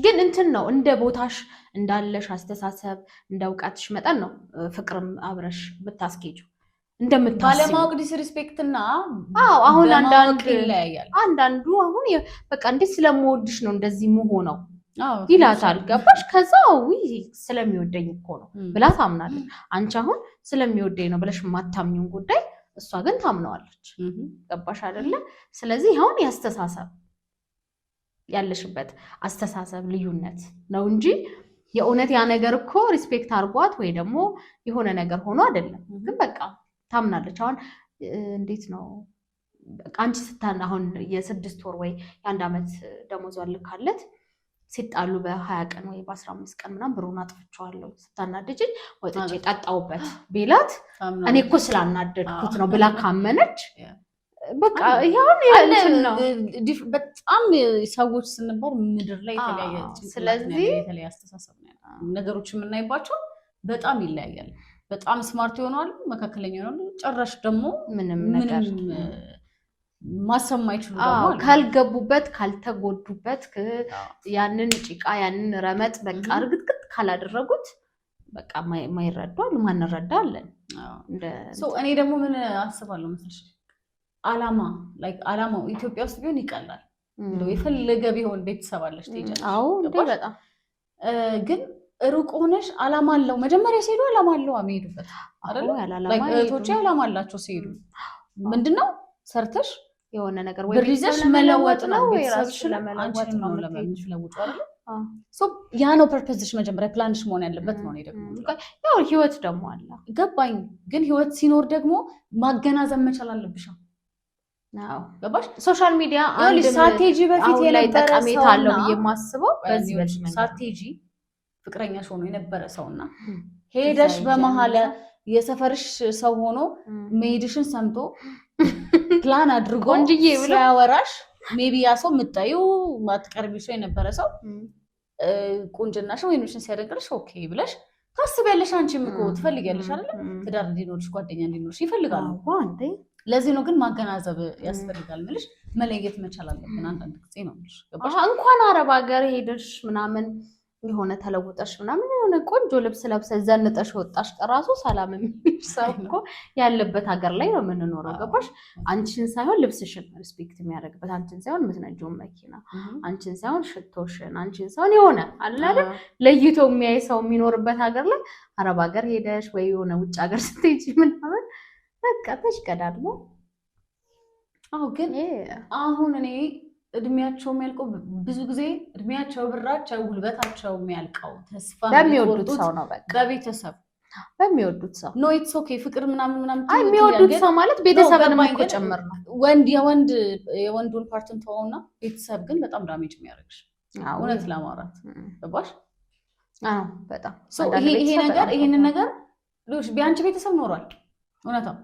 [SPEAKER 2] ግን እንትን ነው እንደ ቦታሽ እንዳለሽ አስተሳሰብ እንደ እውቀትሽ መጠን ነው ፍቅርም አብረሽ ብታስኬጂው እንደምታስቢ።
[SPEAKER 1] ባለማወቅ ዲስሪስፔክት እና
[SPEAKER 2] አሁን
[SPEAKER 1] ይለያያል።
[SPEAKER 2] አንዳንዱ አሁን በቃ እንዴት ስለምወድሽ ነው እንደዚህ መሆነው ይላታል። ገባሽ? ከዛ ስለሚወደኝ እኮ ነው ብላ ታምናለች። አንቺ አሁን ስለሚወደኝ ነው ብለሽ የማታምኚውን ጉዳይ እሷ ግን ታምነዋለች። ገባሽ አይደለ? ስለዚህ አሁን ያስተሳሰብ ያለሽበት አስተሳሰብ ልዩነት ነው እንጂ የእውነት ያ ነገር እኮ ሪስፔክት አድርጓት ወይ ደግሞ የሆነ ነገር ሆኖ አይደለም። ግን በቃ ታምናለች። አሁን እንዴት ነው አንቺ አሁን የ6 ወር ወይ የ1 ዓመት ደሞዟን ልካለት ሲጣሉ በ20 ቀን ወይ በ15 ቀን ምናምን ብሩን አጥፍቼዋለሁ ስታናደጅኝ ወጥቼ ጠጣውበት ቢላት እኔ እኮ ስላናደድኩት ነው ብላ ካመነች በቃ ይሄን ያንቺን ነው።
[SPEAKER 1] በጣም ሰዎች ስንባል ምድር ላይ የተለያየ
[SPEAKER 2] ስለዚህ
[SPEAKER 1] የተለያየ አስተሳሰብ ነው ያለው። ነገሮች የምናይባቸው በጣም ይለያያል። በጣም ስማርት ይሆናሉ፣ መካከለኛ ይሆናሉ፣ ጭራሽ ደግሞ
[SPEAKER 2] ምንም ነገር
[SPEAKER 1] ማሰብ ማይችሉ ደግሞ
[SPEAKER 2] ካልገቡበት ካልተጎዱበት ያንን ጭቃ ያንን ረመጥ በቃ እርግጥግጥ ካላደረጉት በቃ ማይረዱ አሉ። ማንረዳ አለን።
[SPEAKER 1] እኔ ደግሞ ምን አስባለሁ መሰለሽ አላማው ኢትዮጵያ ውስጥ ቢሆን ይቀላል። እንደው የፈለገ ቢሆን ቤተሰብ አለሽ ትሄጃለሽ።
[SPEAKER 2] በጣም
[SPEAKER 1] ግን ሩቅ ሆነሽ አላማ አለው መጀመሪያ ሲሄዱ አላማ አለው የሚሄዱበት አይደል ላይክ እህቶቼ አላማ አላቸው ሲሄዱ ምንድነው ሰርተሽ
[SPEAKER 2] የሆነ ነገር
[SPEAKER 1] ወይ ብሪዘሽ መለወጥ ነው ቤተሰብሽን ለመለወጥ ነው ለምትለውጪው አይደል ሶ ያ ነው ፐርፐዝሽ መጀመሪያ ፕላንሽ መሆን ያለበት ነው ደግሞ
[SPEAKER 2] ያው ህይወት ደግሞ አለ
[SPEAKER 1] ገባኝ ግን ህይወት ሲኖር ደግሞ ማገናዘብ መቻል አለብሽ
[SPEAKER 2] አዎ ገባሽ ሶሻል ሚዲያ
[SPEAKER 1] አንድ ስትራቴጂ በፊት የነበረ
[SPEAKER 2] ጠቀሜታ አለው የማስበው በዚህ
[SPEAKER 1] ስትራቴጂ ፍቅረኛሽ ሆኖ የነበረ ሰውና ሄደሽ በመሐለ የሰፈርሽ ሰው ሆኖ መሄድሽን ሰምቶ ፕላን አድርጎ ሲያወራሽ ሜቢ ያ ሰው ምጣዩ ማትቀርቢው ሰው የነበረ ሰው ቁንጅናሽ ወይንሽን ሲያደንቅልሽ ኦኬ ብለሽ ታስቢያለሽ አንቺም እኮ ትፈልጊያለሽ አይደል ትዳር እንዲኖርሽ ጓደኛ እንዲኖርሽ ይፈልጋሉ
[SPEAKER 2] አንዴ
[SPEAKER 1] ለዚህ ነው ግን ማገናዘብ ያስፈልጋል ምልሽ መለየት መቻል አለብን አንዳንድ ጊዜ ነው ምልሽ
[SPEAKER 2] ገባሽ እንኳን አረብ ሀገር ሄደሽ ምናምን የሆነ ተለውጠሽ ምናምን የሆነ ቆንጆ ልብስ ለብሰሽ ዘንጠሽ ወጣሽ ቀራሱ ሰላም የሚልሽ ሰው እኮ ያለበት ሀገር ላይ ነው የምንኖረው ገባሽ አንቺን ሳይሆን ልብስሽን ሪስፔክት የሚያደርግበት አንቺን ሳይሆን የምትነጂውን መኪና አንቺን ሳይሆን ሽቶሽን አንቺን ሳይሆን የሆነ አለ አይደል ለይቶ የሚያይ ሰው የሚኖርበት ሀገር ላይ አረብ ሀገር ሄደሽ ወይ የሆነ ውጭ ሀገር ስትሄጂ ምናምን በቃ ተሽቀዳድሞ
[SPEAKER 1] ግን አሁን እኔ እድሜያቸው የሚያልቀው ብዙ ጊዜ እድሜያቸው ብራቸው ጉልበታቸው የሚያልቀው ተስፋ
[SPEAKER 2] በሚወዱት ሰው ነው በቃ
[SPEAKER 1] በቤተሰብ
[SPEAKER 2] በሚወዱት ሰው
[SPEAKER 1] ኖ ኢትስ ኦኬ ፍቅር ምናምን
[SPEAKER 2] የሚወዱት ሰው ማለት ቤተሰብንም እኮ ጭምር ነው
[SPEAKER 1] የወንዱን ፓርትን ተወውና ቤተሰብ ግን በጣም ዳሜጅ የሚያደርግሽ እውነት ለማውራት ገባሽ
[SPEAKER 2] በጣም
[SPEAKER 1] ይሄንን ነገር ቢያንቺ ቤተሰብ ኖሯል እውነታው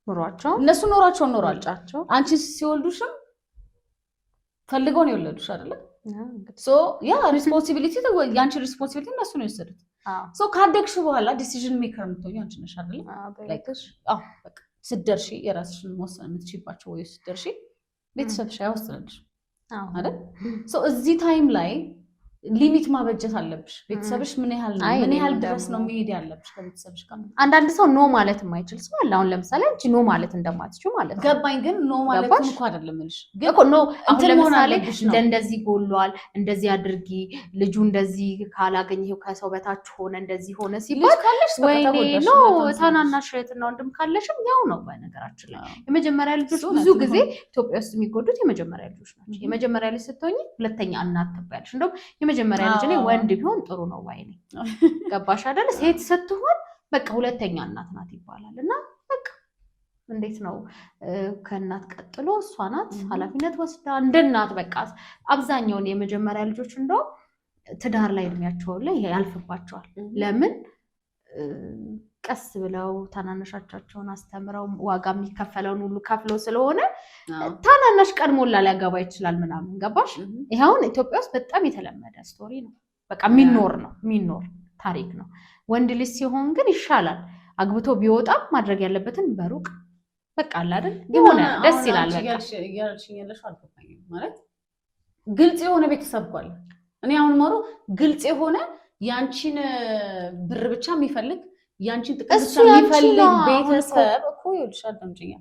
[SPEAKER 2] ኖሯቸው
[SPEAKER 1] እነሱ ኖሯቸውን ኖሯቸው አንቺ ሲወልዱሽም ፈልገው ነው የወለዱሽ አይደለ ሶ ያ ሪስፖንሲቢሊቲ ያንቺ ሪስፖንሲቢሊቲ እነሱ ነው የወሰዱት ሶ ካደግሽ በኋላ ዲሲዥን ሜከር የምትሆኚ አንቺ ነሽ አይደለ በቃ ስትደርሺ የራስሽን መወሰን የምትችይባቸው ወይ ስትደርሺ ቤተሰብሽ አይወስንልሽ አይደል ሶ እዚህ ታይም ላይ ሊሚት ማበጀት አለብሽ ቤተሰብሽ ምን ያህል ድረስ ነው መሄድ ያለብሽ ከቤተሰብሽ ጋር
[SPEAKER 2] አንዳንድ ሰው ኖ ማለት የማይችል ሰው አለ አሁን ለምሳሌ አንቺ ኖ ማለት እንደማትችው ማለት ነው
[SPEAKER 1] ገባኝ ግን ኖ ማለት እንኳን አይደለም ልሽ
[SPEAKER 2] ግን ኖ አሁን ለምሳሌ እንደዚህ ጎሏል እንደዚህ አድርጊ ልጁ እንደዚህ ካላገኘው ከሰው በታች ሆነ እንደዚህ ሆነ ሲባል ወይኔ ኖ ታናናሽ እህትና ወንድም ካለሽም ያው ነው በነገራችን ላይ የመጀመሪያ ልጆች ብዙ ጊዜ ኢትዮጵያ ውስጥ የሚጎዱት የመጀመሪያ ልጆች ናቸው የመጀመሪያ ልጅ ስትሆኚ ሁለተኛ እናት ትባያለሽ እንደውም የመጀመሪያ ልጅ ነኝ ወንድ ቢሆን ጥሩ ነው ባይ ነኝ ገባሽ አይደል ሴት ስትሆን በቃ ሁለተኛ እናት ናት ይባላል እና በቃ እንዴት ነው ከእናት ቀጥሎ እሷ ናት ኃላፊነት ወስዳ እንደ እናት በቃ አብዛኛውን የመጀመሪያ ልጆች እንደው ትዳር ላይ እድሜያቸው ላይ ያልፍባቸዋል ለምን ቀስ ብለው ታናናሻቸውን አስተምረው ዋጋ የሚከፈለውን ሁሉ ከፍለው ስለሆነ ታናናሽ ቀድሞላ ሊያገባ ይችላል ምናምን ገባሽ ይሄውን ኢትዮጵያ ውስጥ በጣም የተለመደ ስቶሪ ነው በቃ የሚኖር ታሪክ ነው ወንድ ልጅ ሲሆን ግን ይሻላል አግብቶ ቢወጣም ማድረግ ያለበትን በሩቅ በቃ አለ አይደል የሆነ ደስ ይላል በቃ
[SPEAKER 1] ያልሽኛለሽ አልገባኝም ማለት ግልጽ የሆነ ቤተሰብ ቋል እኔ አሁን ማሩ ግልጽ የሆነ ያንቺን ብር ብቻ የሚፈልግ ያንቺን ጥቅም ብቻ የሚፈልግ ቤተሰብ እኮ ይልሻል ደምጭኛ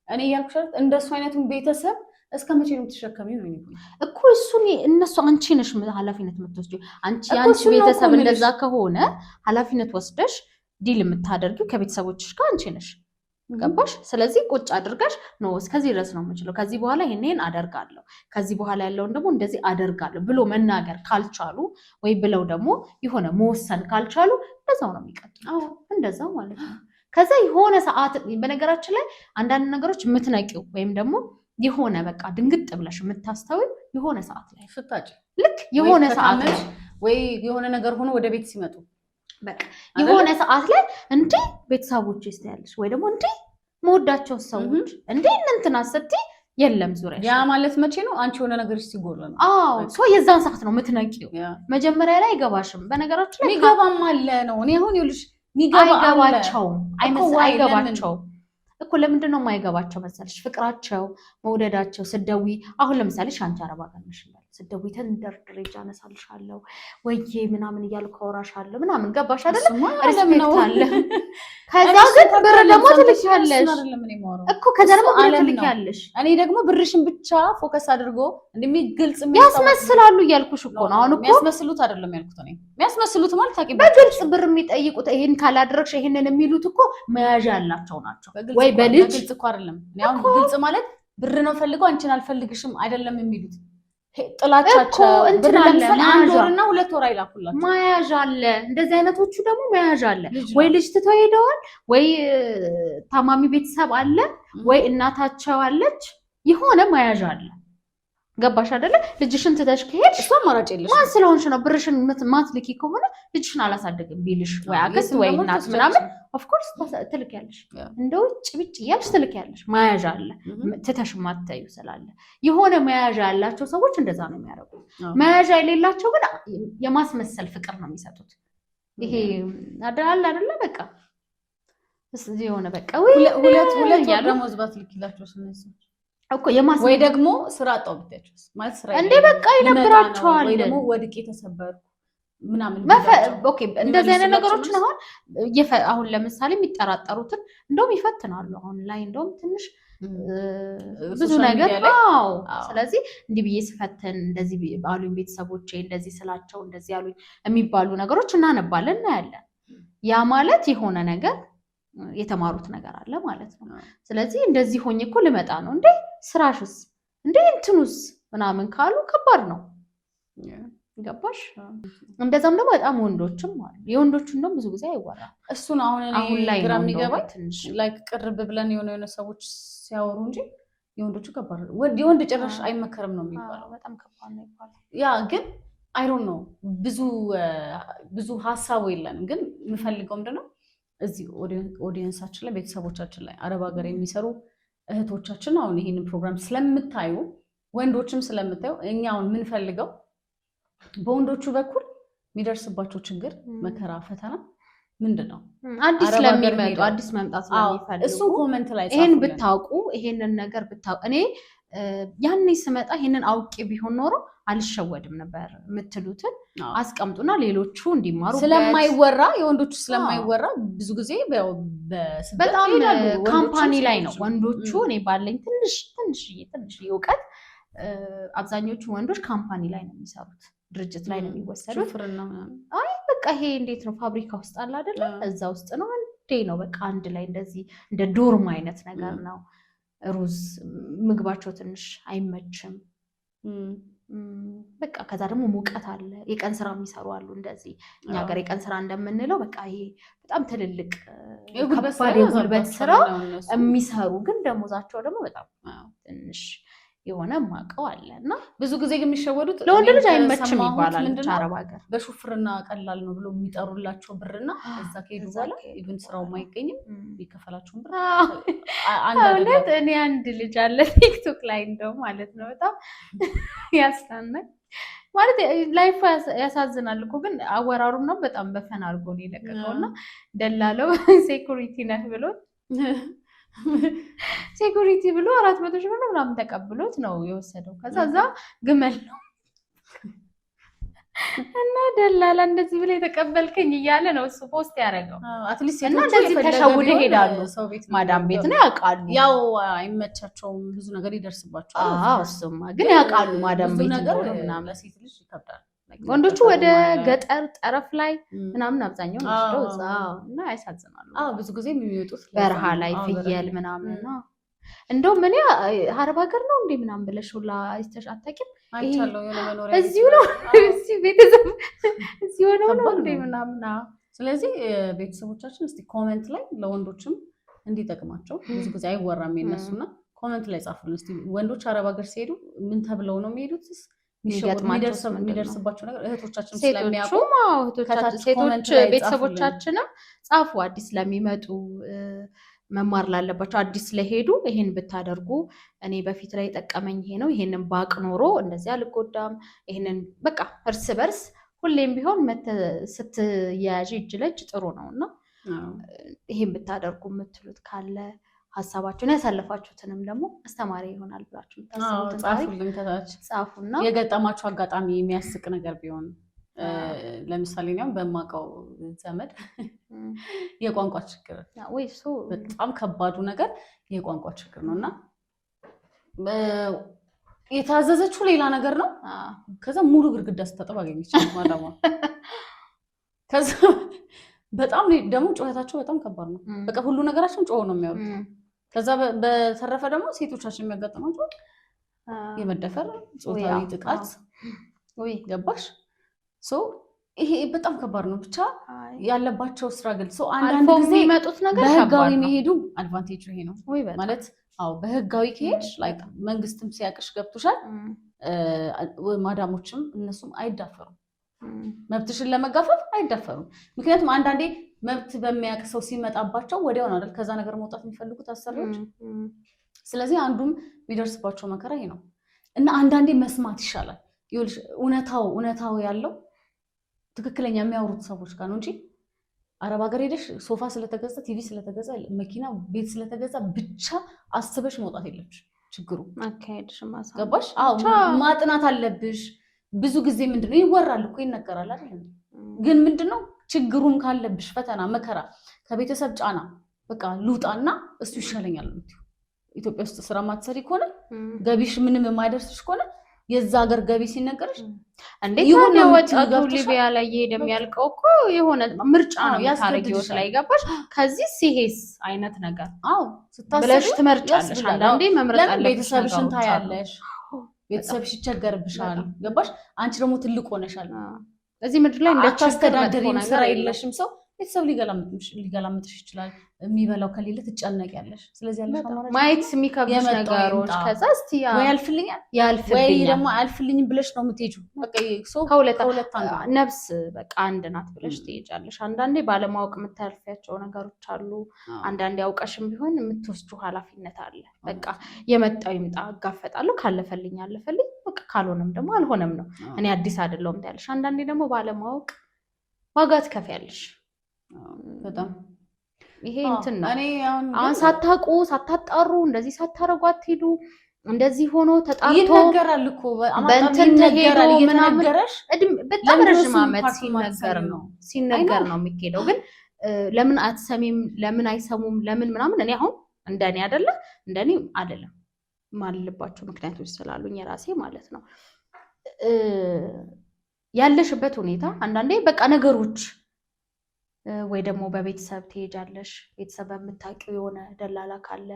[SPEAKER 1] እኔ ያልኩሽ እንደሱ አይነቱን ቤተሰብ እስከመቼ ነው ተሸከሚው ነው ይሁን
[SPEAKER 2] እኮ እሱን እነሱ አንቺ ነሽ ኃላፊነት የምትወስጂው አንቺ ቤተሰብ እንደዛ ከሆነ ኃላፊነት ወስደሽ ዲል የምታደርጊው ከቤተሰቦችሽ ጋር አንቺ ነሽ ገባሽ ስለዚህ ቁጭ አድርጋሽ ነው እስከዚህ ድረስ ነው የምችለው ከዚህ በኋላ ይሄንን አደርጋለሁ ከዚህ በኋላ ያለውን ደግሞ እንደዚህ አደርጋለሁ ብሎ መናገር ካልቻሉ ወይ ብለው ደግሞ የሆነ መወሰን ካልቻሉ እንደዛው ነው የሚቀጥለው እንደዛው ማለት ነው ከዛ የሆነ ሰዓት በነገራችን ላይ አንዳንድ ነገሮች የምትነቂው ወይም ደግሞ የሆነ በቃ ድንግጥ ብለሽ የምታስተውይ የሆነ ሰዓት ላይ
[SPEAKER 1] ፍታጭ
[SPEAKER 2] ልክ የሆነ ሰዓት
[SPEAKER 1] ወይ የሆነ ነገር ሆኖ ወደ ቤት ሲመጡ
[SPEAKER 2] በቃ የሆነ ሰዓት ላይ እንዴ ቤተሰቦች ይስተያልሽ ወይ ደግሞ እንዴ መወዳቸው ሰዎች እንዴ እንትና ስትይ የለም ዙሪያ
[SPEAKER 1] ያ ማለት መቼ ነው አንቺ የሆነ ነገር ሲጎል ነው
[SPEAKER 2] ሶ የዛን ሰዓት ነው የምትነቂው መጀመሪያ ላይ አይገባሽም በነገራችን ላይ
[SPEAKER 1] የሚገባም አለ ነው እኔ አሁን ይልሽ
[SPEAKER 2] አይገባቸውም እኮ ለምንድን ነው የማይገባቸው መሰለሽ ፍቅራቸው መውደዳቸው ስደዊ አሁን ለምሳሌ ሻንቺ አረባ ጋር ነሽ ስትደውይ ተንደርድሬ አነሳልሻለሁ ወይዬ ምናምን እያልኩ አወራሻለሁ ምናምን ገባሽ አይደል ሪስፔክት አለ ከዛ ግን ብር ደግሞ ትልኪያለሽ እኮ ከዛ ደግሞ ብር ትልኪያለሽ
[SPEAKER 1] እኔ ደግሞ ብርሽን ብቻ ፎከስ አድርጎ እንደሚግልጽ
[SPEAKER 2] ያስመስላሉ እያልኩሽ እኮ ነው አሁን እኮ
[SPEAKER 1] ያስመስሉት አይደለም ያልኩት እኔ የሚያስመስሉት ማለት ታውቂበት
[SPEAKER 2] በግልጽ ብር የሚጠይቁት ይሄን ካላደረግሽ ይሄንን የሚሉት እኮ መያዣ ያላቸው ናቸው ወይ በልጅ
[SPEAKER 1] ግልጽ እኮ አይደለም ያው ግልጽ ማለት ብር ነው ፈልገው አንቺን አልፈልግሽም አይደለም የሚሉት ጥላቻቸው ብር ለምሳሌ 1 ወርና 2 ወር አይላኩላችሁ
[SPEAKER 2] መያዣ አለ እንደዚህ አይነቶቹ ደግሞ መያዣ አለ ወይ ልጅ ትተው ሄደዋል ወይ ታማሚ ቤተሰብ አለ ወይ እናታቸው አለች የሆነ መያዣ አለ ገባሽ አይደለ ልጅሽን ትተሽ ከሄድሽ
[SPEAKER 1] እሷ ማራጭ የለሽ
[SPEAKER 2] ማን ስለሆንሽ ነው ብርሽን ማትልኪ ከሆነ ልጅሽን አላሳደግም ቢልሽ ወይ አክስት ወይ እናት ምናምን ኦፍ ኮርስ ትልኪያለሽ እንደው ጭብጭ ያልሽ ትልኪያለሽ መያዣ አለ ትተሽ ማትታዩ ስላለ የሆነ መያዣ ያላቸው ሰዎች እንደዛ ነው የሚያደርጉት መያዣ የሌላቸው ግን የማስመሰል ፍቅር ነው የሚሰጡት ይሄ አይደለ በቃ ስለዚህ የሆነ በቃ
[SPEAKER 1] ሁለት ደሞዝ ባትልኪላቸው ስለዚህ
[SPEAKER 2] እኮ የማስ
[SPEAKER 1] ወይ ደግሞ ስራ አጣው ብታችሁስ ማለት ስራ
[SPEAKER 2] እንዴ በቃ ይነብራቸዋል
[SPEAKER 1] ወይ ደግሞ ወድቄ ተሰበርኩ ምናምን
[SPEAKER 2] ኦኬ እንደዚህ አይነት ነገሮች ነው አሁን ለምሳሌ የሚጠራጠሩትን እንደውም ይፈትናሉ አሁን ላይ እንደውም ትንሽ ብዙ ነገር ስለዚህ እንዲህ ብዬ ስፈትን እንደዚህ ባሉኝ ቤተሰቦቼ እንደዚህ ስላቸው እንደዚህ ያሉኝ የሚባሉ ነገሮች እናነባለን እናያለን ያ ማለት የሆነ ነገር የተማሩት ነገር አለ ማለት ነው ስለዚህ እንደዚህ ሆኜ እኮ ልመጣ ነው እንዴ ስራሽስ እንዴ እንትኑስ ምናምን ካሉ ከባድ ነው ገባሽ እንደዛም ደግሞ በጣም ወንዶችም አሉ የወንዶቹን ነው ብዙ ጊዜ አይወራም
[SPEAKER 1] እሱን አሁን ላይ ግራም ይገባል ትንሽ ላይክ ቅርብ ብለን የሆነ ሰዎች ሲያወሩ እንጂ የወንዶቹ ከባድ ነው የወንድ ጭራሽ አይመከርም ነው የሚባለው
[SPEAKER 2] በጣም ከባድ ነው ይባላል
[SPEAKER 1] ያ ግን አይ ዶንት ኖ ብዙ ሐሳቡ የለንም ግን የምፈልገው ምንድነው እዚህ ኦዲየንሳችን ላይ ቤተሰቦቻችን ላይ አረብ ሀገር የሚሰሩ እህቶቻችን አሁን ይሄንን ፕሮግራም ስለምታዩ ወንዶችም ስለምታዩ እኛ አሁን ምን ፈልገው በወንዶቹ በኩል የሚደርስባቸው ችግር መከራ ፈተና ምንድነው
[SPEAKER 2] አዲስ ለሚመጡ አዲስ መምጣት ስለሚፈልጉ
[SPEAKER 1] እሱ ኮሜንት ላይ
[SPEAKER 2] ይሄን ብታውቁ ይሄንን ነገር ብታውቁ እኔ ያኔ ስመጣ ይሄንን አውቄ ቢሆን ኖሮ አልሸወድም ነበር የምትሉትን አስቀምጡና ሌሎቹ እንዲማሩ
[SPEAKER 1] ስለማይወራ የወንዶቹ ስለማይወራ ብዙ ጊዜ
[SPEAKER 2] በጣም ካምፓኒ ላይ ነው ወንዶቹ እኔ ባለኝ ትንሽ እውቀት አብዛኞቹ ወንዶች ካምፓኒ ላይ ነው የሚሰሩት ድርጅት ላይ ነው የሚወሰዱት አይ በቃ ይሄ እንዴት ነው ፋብሪካ ውስጥ አለ አይደል እዛ ውስጥ ነው እንዴ ነው በቃ አንድ ላይ እንደዚህ እንደ ዶርም አይነት ነገር ነው ሩዝ ምግባቸው ትንሽ አይመችም በቃ ከዛ ደግሞ ሙቀት አለ የቀን ስራ የሚሰሩ አሉ እንደዚህ እኛ ሀገር የቀን ስራ እንደምንለው በቃ ይሄ በጣም ትልልቅ ከባድ የጉልበት ስራ የሚሰሩ ግን ደሞዛቸው ደግሞ በጣም ትንሽ የሆነ ማቀው አለና
[SPEAKER 1] ብዙ ጊዜ የሚሸወዱት
[SPEAKER 2] ለወንድ ልጅ አይመችም ይባላል አረብ ሀገር
[SPEAKER 1] በሹፍርና ቀላል ነው ብሎ የሚጠሩላቸው ብርና እዛ ከሄዱ በኋላ ኢቭን ስራው ማይገኝም ይከፈላቸው ብር
[SPEAKER 2] አንድ እኔ አንድ ልጅ አለ ቲክቶክ ላይ እንደው ማለት ነው በጣም ያስታናል ማለት ላይፍ ያሳዝናል እኮ ግን አወራሩም ነው በጣም በፈን አድርጎ ነው የለቀቀውና ደላለው ሴኩሪቲ ነህ ብሎ ሴኩሪቲ ብሎ 400 ሺህ ብር ምናምን ተቀብሎት ነው የወሰደው ከዛ ግመል ነው እና ደላላ እንደዚህ ብለ የተቀበልከኝ እያለ ነው እሱ ፖስት ያደረገው
[SPEAKER 1] አትሊስት
[SPEAKER 2] እና እንደዚህ ተሸውደ ሄዳሉ ሰው ቤት ማዳም ቤት ነው ያውቃሉ
[SPEAKER 1] ያው አይመቻቸውም ብዙ ነገር ይደርስባቸዋል
[SPEAKER 2] እሱማ ግን ያውቃሉ ማዳም ቤት ነው ምናምን
[SPEAKER 1] ለሴት ልጅ ይከብዳል
[SPEAKER 2] ወንዶቹ ወደ ገጠር ጠረፍ ላይ ምናምን አብዛኛው ነው እዛ እና ያሳዝናሉ
[SPEAKER 1] ብዙ ጊዜ የሚወጡት
[SPEAKER 2] በረሃ ላይ ፍየል ምናምን ነው እንደውም እኔ አረብ ሀገር ነው እንዴ ምናምን ብለሽውላ አይተሽ አታውቂም
[SPEAKER 1] አይቻለሁ የሆነ መኖሪያ
[SPEAKER 2] እዚሁ ነው እዚህ ቤተሰብ እዚሁ ነው እንዴ ምናምን
[SPEAKER 1] ስለዚህ ቤተሰቦቻችን እስቲ ኮሜንት ላይ ለወንዶችም እንዲጠቅማቸው ብዙ ጊዜ አይወራም የነሱና ኮሜንት ላይ ጻፉልን እስቲ ወንዶች አረብ ሀገር ሲሄዱ ምን ተብለው ነው የሚሄዱት የሚደርስባቸው ነገር እህቶቻችን ስለሚያውቁ
[SPEAKER 2] ሴቶች ቤተሰቦቻችንም ጻፉ አዲስ ለሚመጡ መማር ላለባቸው አዲስ ለሄዱ ይሄን ብታደርጉ እኔ በፊት ላይ ጠቀመኝ ይሄ ነው ይሄንን ባቅ ኖሮ እንደዚህ አልጎዳም ይሄንን በቃ እርስ በርስ ሁሌም ቢሆን ስትያያዥ እጅ ለእጅ ጥሩ ነውና ይሄን ብታደርጉ የምትሉት ካለ ሀሳባችሁን ያሳለፋችሁትንም ደግሞ አስተማሪ ይሆናል ብላችሁ የምታስቡትን
[SPEAKER 1] ጻፉልን ከታች
[SPEAKER 2] ጻፉና
[SPEAKER 1] የገጠማችሁ አጋጣሚ የሚያስቅ ነገር ቢሆን ለምሳሌ ነው በማውቀው ዘመድ የቋንቋ ችግር
[SPEAKER 2] ወይ እሱ
[SPEAKER 1] በጣም ከባዱ ነገር የቋንቋ ችግር ነውና የታዘዘችው ሌላ ነገር ነው። ከዛ ሙሉ ግድግዳ ስታጠብ አገኘች ማዳማ። ከዛ በጣም ደግሞ ጩኸታቸው በጣም ከባድ ነው። በቃ ሁሉ ነገራችን ጮህ ነው የሚያወሩት። ከዛ በተረፈ ደግሞ ሴቶቻችን የሚያጋጥማቸው የመደፈር ጾታዊ ጥቃት ወይ ገባሽ ይሄ በጣም ከባድ ነው። ብቻ ያለባቸው ስትራግል አንዳንድ ጊዜ
[SPEAKER 2] የሚመጡት ነገር
[SPEAKER 1] በህጋዊ መሄዱ አድቫንቴጁ ይሄ ነው ማለት በህጋዊ ከሄድሽ ላይክ መንግስትም ሲያቅሽ ገብቶሻል። ማዳሞችም እነሱም አይዳፈሩም፣ መብትሽን ለመጋፈፍ አይዳፈሩም። ምክንያቱም አንዳንዴ መብት በሚያውቅ ሰው ሲመጣባቸው ወዲያው ነው አይደል ከዛ ነገር መውጣት የሚፈልጉት አሰሪዎች። ስለዚህ አንዱም የሚደርስባቸው መከራ ይሄ ነው እና አንዳንዴ መስማት ይሻላል። ይኸውልሽ እውነታው ያለው ትክክለኛ የሚያወሩት ሰዎች ጋር ነው እንጂ አረብ ሀገር ሄደሽ ሶፋ ስለተገዛ ቲቪ ስለተገዛ መኪና ቤት ስለተገዛ ብቻ አስበሽ መውጣት የለብሽ። ችግሩ ገባሽ? ማጥናት አለብሽ። ብዙ ጊዜ ምንድነው ይወራል እኮ ይነገራል አይደል? ግን ምንድነው ችግሩም ካለብሽ ፈተና መከራ ከቤተሰብ ጫና በቃ ልውጣና እሱ ይሻለኛል የምትይው ኢትዮጵያ ውስጥ ስራ ማትሰሪ ከሆነ ገቢሽ ምንም የማይደርስሽ ከሆነ የዛ ሀገር ገቢ ሲነገርሽ
[SPEAKER 2] እንዴት ነው ወጣቱ ሊቢያ ላይ ይሄድ የሚያልቀው እኮ የሆነ ምርጫ ነው ያስገድድሽ ላይ ገባሽ። ከዚህ ሲሄስ አይነት ነገር ብለሽ ትመርጫለሽ። አንዳንዴ መምረጥ አለብሽ።
[SPEAKER 1] ቤተሰብሽን ታያለሽ፣ ቤተሰብሽ ይቸገርብሻል። ገባሽ? አንቺ ደግሞ ትልቅ ሆነሻል።
[SPEAKER 2] እዚህ ምድር ላይ
[SPEAKER 1] እንዳታስተዳደሪ ስራ የለሽም። ሰው ቤተሰብ ሊገላምጥሽ ይችላል። የሚበላው ከሌለ ትጨነቂያለሽ። ስለዚህ ያለሽ
[SPEAKER 2] ማየት የሚከብድሽ ነገሮች ከዛ እስቲ
[SPEAKER 1] ወይ ያልፍልኛል ወይ ደግሞ አያልፍልኝም ብለሽ ነው የምትሄጂው። በቃ
[SPEAKER 2] ከሁለት ነፍስ በቃ አንድ ናት ብለሽ ትሄጃለሽ። አንዳንዴ ባለማወቅ የምታልፊያቸው ነገሮች አሉ። አንዳንዴ አውቀሽም ቢሆን የምትወስጂው ኃላፊነት አለ። በቃ የመጣው ይምጣ እጋፈጣለሁ፣ ካለፈልኝ አለፈልኝ፣ በቃ ካልሆነም ደግሞ አልሆነም ነው። እኔ አዲስ አይደለሁም ትያለሽ። አንዳንዴ ደግሞ ባለማወቅ ዋጋ ትከፍያለሽ
[SPEAKER 1] በጣም
[SPEAKER 2] ይሄ እንትን ነው። አሁን ሳታውቁ ሳታጣሩ እንደዚህ ሳታረጉ አትሄዱ። እንደዚህ ሆኖ ተጣርቶ
[SPEAKER 1] ይነገራል እኮ
[SPEAKER 2] በእንትን ተሄዶ ምናምን በጣም ረጅም ዓመት ሲነገር ነው የሚሄደው። ግን ለምን አትሰሚም? ለምን አይሰሙም? ለምን ምናምን እኔ አሁን እንደኔ አይደለም ማልልባቸው ምክንያቶች ስላሉኝ የራሴ ማለት ነው። ያለሽበት ሁኔታ አንዳንዴ በቃ ነገሮች ወይ ደግሞ በቤተሰብ ትሄጃለሽ። ቤተሰብ በምታውቂው የሆነ ደላላ ካለ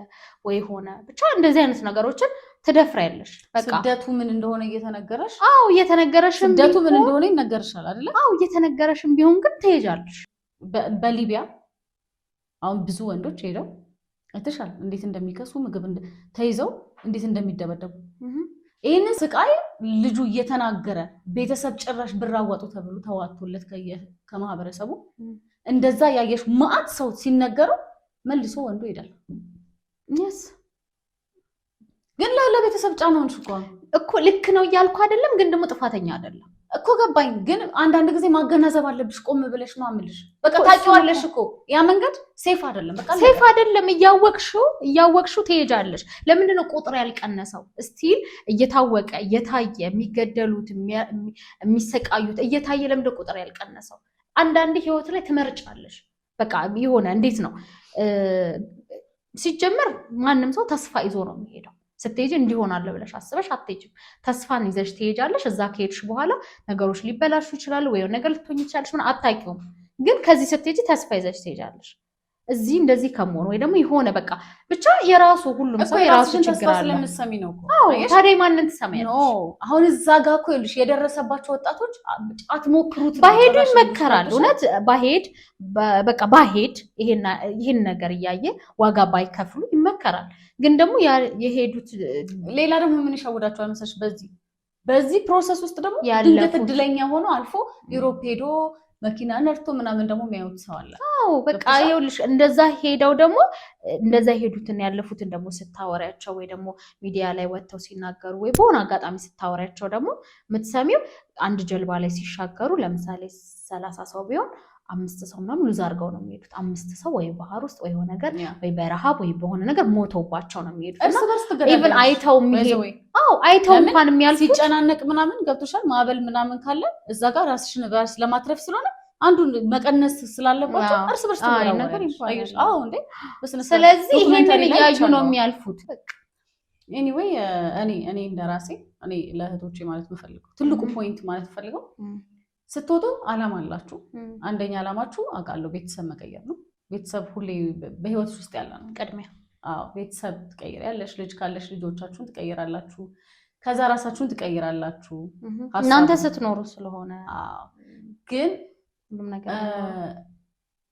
[SPEAKER 2] ወይ ሆነ ብቻ እንደዚህ አይነት ነገሮችን ትደፍሪያለሽ። በቃ
[SPEAKER 1] ስደቱ ምን እንደሆነ እየተነገረሽ
[SPEAKER 2] እየተነገረሽም
[SPEAKER 1] ስደቱ ምን እንደሆነ ይነገርሻል አይደለ?
[SPEAKER 2] እየተነገረሽም ቢሆን ግን ትሄጃለሽ።
[SPEAKER 1] በሊቢያ አሁን ብዙ ወንዶች ሄደው አይተሻል እንዴት እንደሚከሱ ምግብ ተይዘው እንዴት እንደሚደበደቡ። ይህንን ስቃይ ልጁ እየተናገረ ቤተሰብ ጭራሽ ብር አዋጡ ተብሎ ተዋቶለት ከማህበረሰቡ እንደዛ ያየሽ ማአት ሰው ሲነገረው መልሶ ወንዱ ይሄዳል። ግን ለቤተሰብ ጫናውን
[SPEAKER 2] እኮ ልክ ነው እያልኩ አይደለም፣ ግን ደግሞ ጥፋተኛ አይደለም
[SPEAKER 1] እኮ ገባኝ። ግን አንዳንድ ጊዜ ማገናዘብ አለብሽ። ቆም ብለሽ ነው አምልሽ። በቃ ታውቂዋለሽ እኮ ያ መንገድ ሴፍ አይደለም። በቃ
[SPEAKER 2] ሴፍ አይደለም። እያወቅሽው ትሄጃለሽ። ለምንድን ነው ቁጥር ያልቀነሰው? እስቲል እየታወቀ እየታየ የሚገደሉት የሚሰቃዩት እየታየ ለምንድን ነው ቁጥር ያልቀነሰው? አንዳንዴ ህይወት ላይ ትመርጫለሽ። በቃ የሆነ እንዴት ነው ሲጀመር ማንም ሰው ተስፋ ይዞ ነው የሚሄደው። ስትሄጂ እንዲሆናል ብለሽ አስበሽ አትሄጂም። ተስፋን ይዘሽ ትሄጃለሽ። እዛ ከሄድሽ በኋላ ነገሮች ሊበላሹ ይችላሉ፣ ወይ ነገር ልትሆኝ ይችላልሽ፣ ምን አታውቂውም። ግን ከዚህ ስትሄጂ ተስፋ ይዘሽ ትሄጃለሽ። እዚህ እንደዚህ ከመሆኑ ወይ ደግሞ የሆነ በቃ ብቻ የራሱ ሁሉም ሰው የራሱ ችግር አለ።
[SPEAKER 1] ስለምትሰሚ ነው እኮ
[SPEAKER 2] ታዲያ ማንን ትሰሚያለሽ?
[SPEAKER 1] አሁን እዛ ጋር እኮ ይኸውልሽ የደረሰባቸው ወጣቶች አትሞክሩት።
[SPEAKER 2] ባሄዱ ይመከራል። እውነት በቃ ባሄድ ይሄን ነገር እያየ ዋጋ ባይከፍሉ ይመከራል። ግን ደግሞ የሄዱት
[SPEAKER 1] ሌላ ደግሞ ምን ይሻውዳቸዋል መሰለሽ? በዚህ ፕሮሰስ ውስጥ ደግሞ ድንገት እድለኛ ሆኖ አልፎ ዩሮፕ ሄዶ መኪና ነርቶ ምናምን ደግሞ የሚያዩት ሰው አለ።
[SPEAKER 2] በቃ ይኸውልሽ እንደዛ ሄደው ደግሞ እንደዛ ሄዱትን ያለፉትን ደግሞ ስታወሪያቸው ወይ ደግሞ ሚዲያ ላይ ወጥተው ሲናገሩ ወይ በሆነ አጋጣሚ ስታወሪያቸው ደግሞ የምትሰሚው አንድ ጀልባ ላይ ሲሻገሩ ለምሳሌ 30 ሰው ቢሆን 5 ሰው ምናምን ሉዝ አድርገው ነው የሚሄዱት። 5 ሰው ወይ ባህር ውስጥ ወይ የሆነ ነገር ወይ በረሃብ ወይ በሆነ ነገር ሞተውባቸው ነው የሚሄዱት።
[SPEAKER 1] እርስ በርስ ተገዳደሉ
[SPEAKER 2] ኢቭን አይተው የሚሄዱ አይተው እንኳን የሚያልፉት
[SPEAKER 1] ሲጨናነቅ ምናምን ገብቶሻል። ማዕበል ምናምን ካለ እዛ ጋር ራስሽን ራስ ለማትረፍ ስለሆነ አንዱን መቀነስ ስላለባቸው እርስ በርስ
[SPEAKER 2] ነገር
[SPEAKER 1] ይባላል። እንዴ
[SPEAKER 2] ስለዚህ ይሄንን እያዩ ነው የሚያልፉት።
[SPEAKER 1] ኤኒዌይ እኔ እንደራሴ እኔ ለእህቶቼ ማለት የምፈልገው ትልቁ ፖይንት ማለት የምፈልገው ስትወጡ አላማ አላችሁ። አንደኛ አላማችሁ አውቃለሁ ቤተሰብ መቀየር ነው። ቤተሰብ ሁሌ በህይወት ውስጥ ያለ ነው ቅድሚያ። ቤተሰብ ትቀይራለሽ። ልጅ ካለሽ ልጆቻችሁን ትቀይራላችሁ። ከዛ ራሳችሁን ትቀይራላችሁ
[SPEAKER 2] እናንተ ስትኖሩ ስለሆነ።
[SPEAKER 1] ግን
[SPEAKER 2] ሁሉም ነገር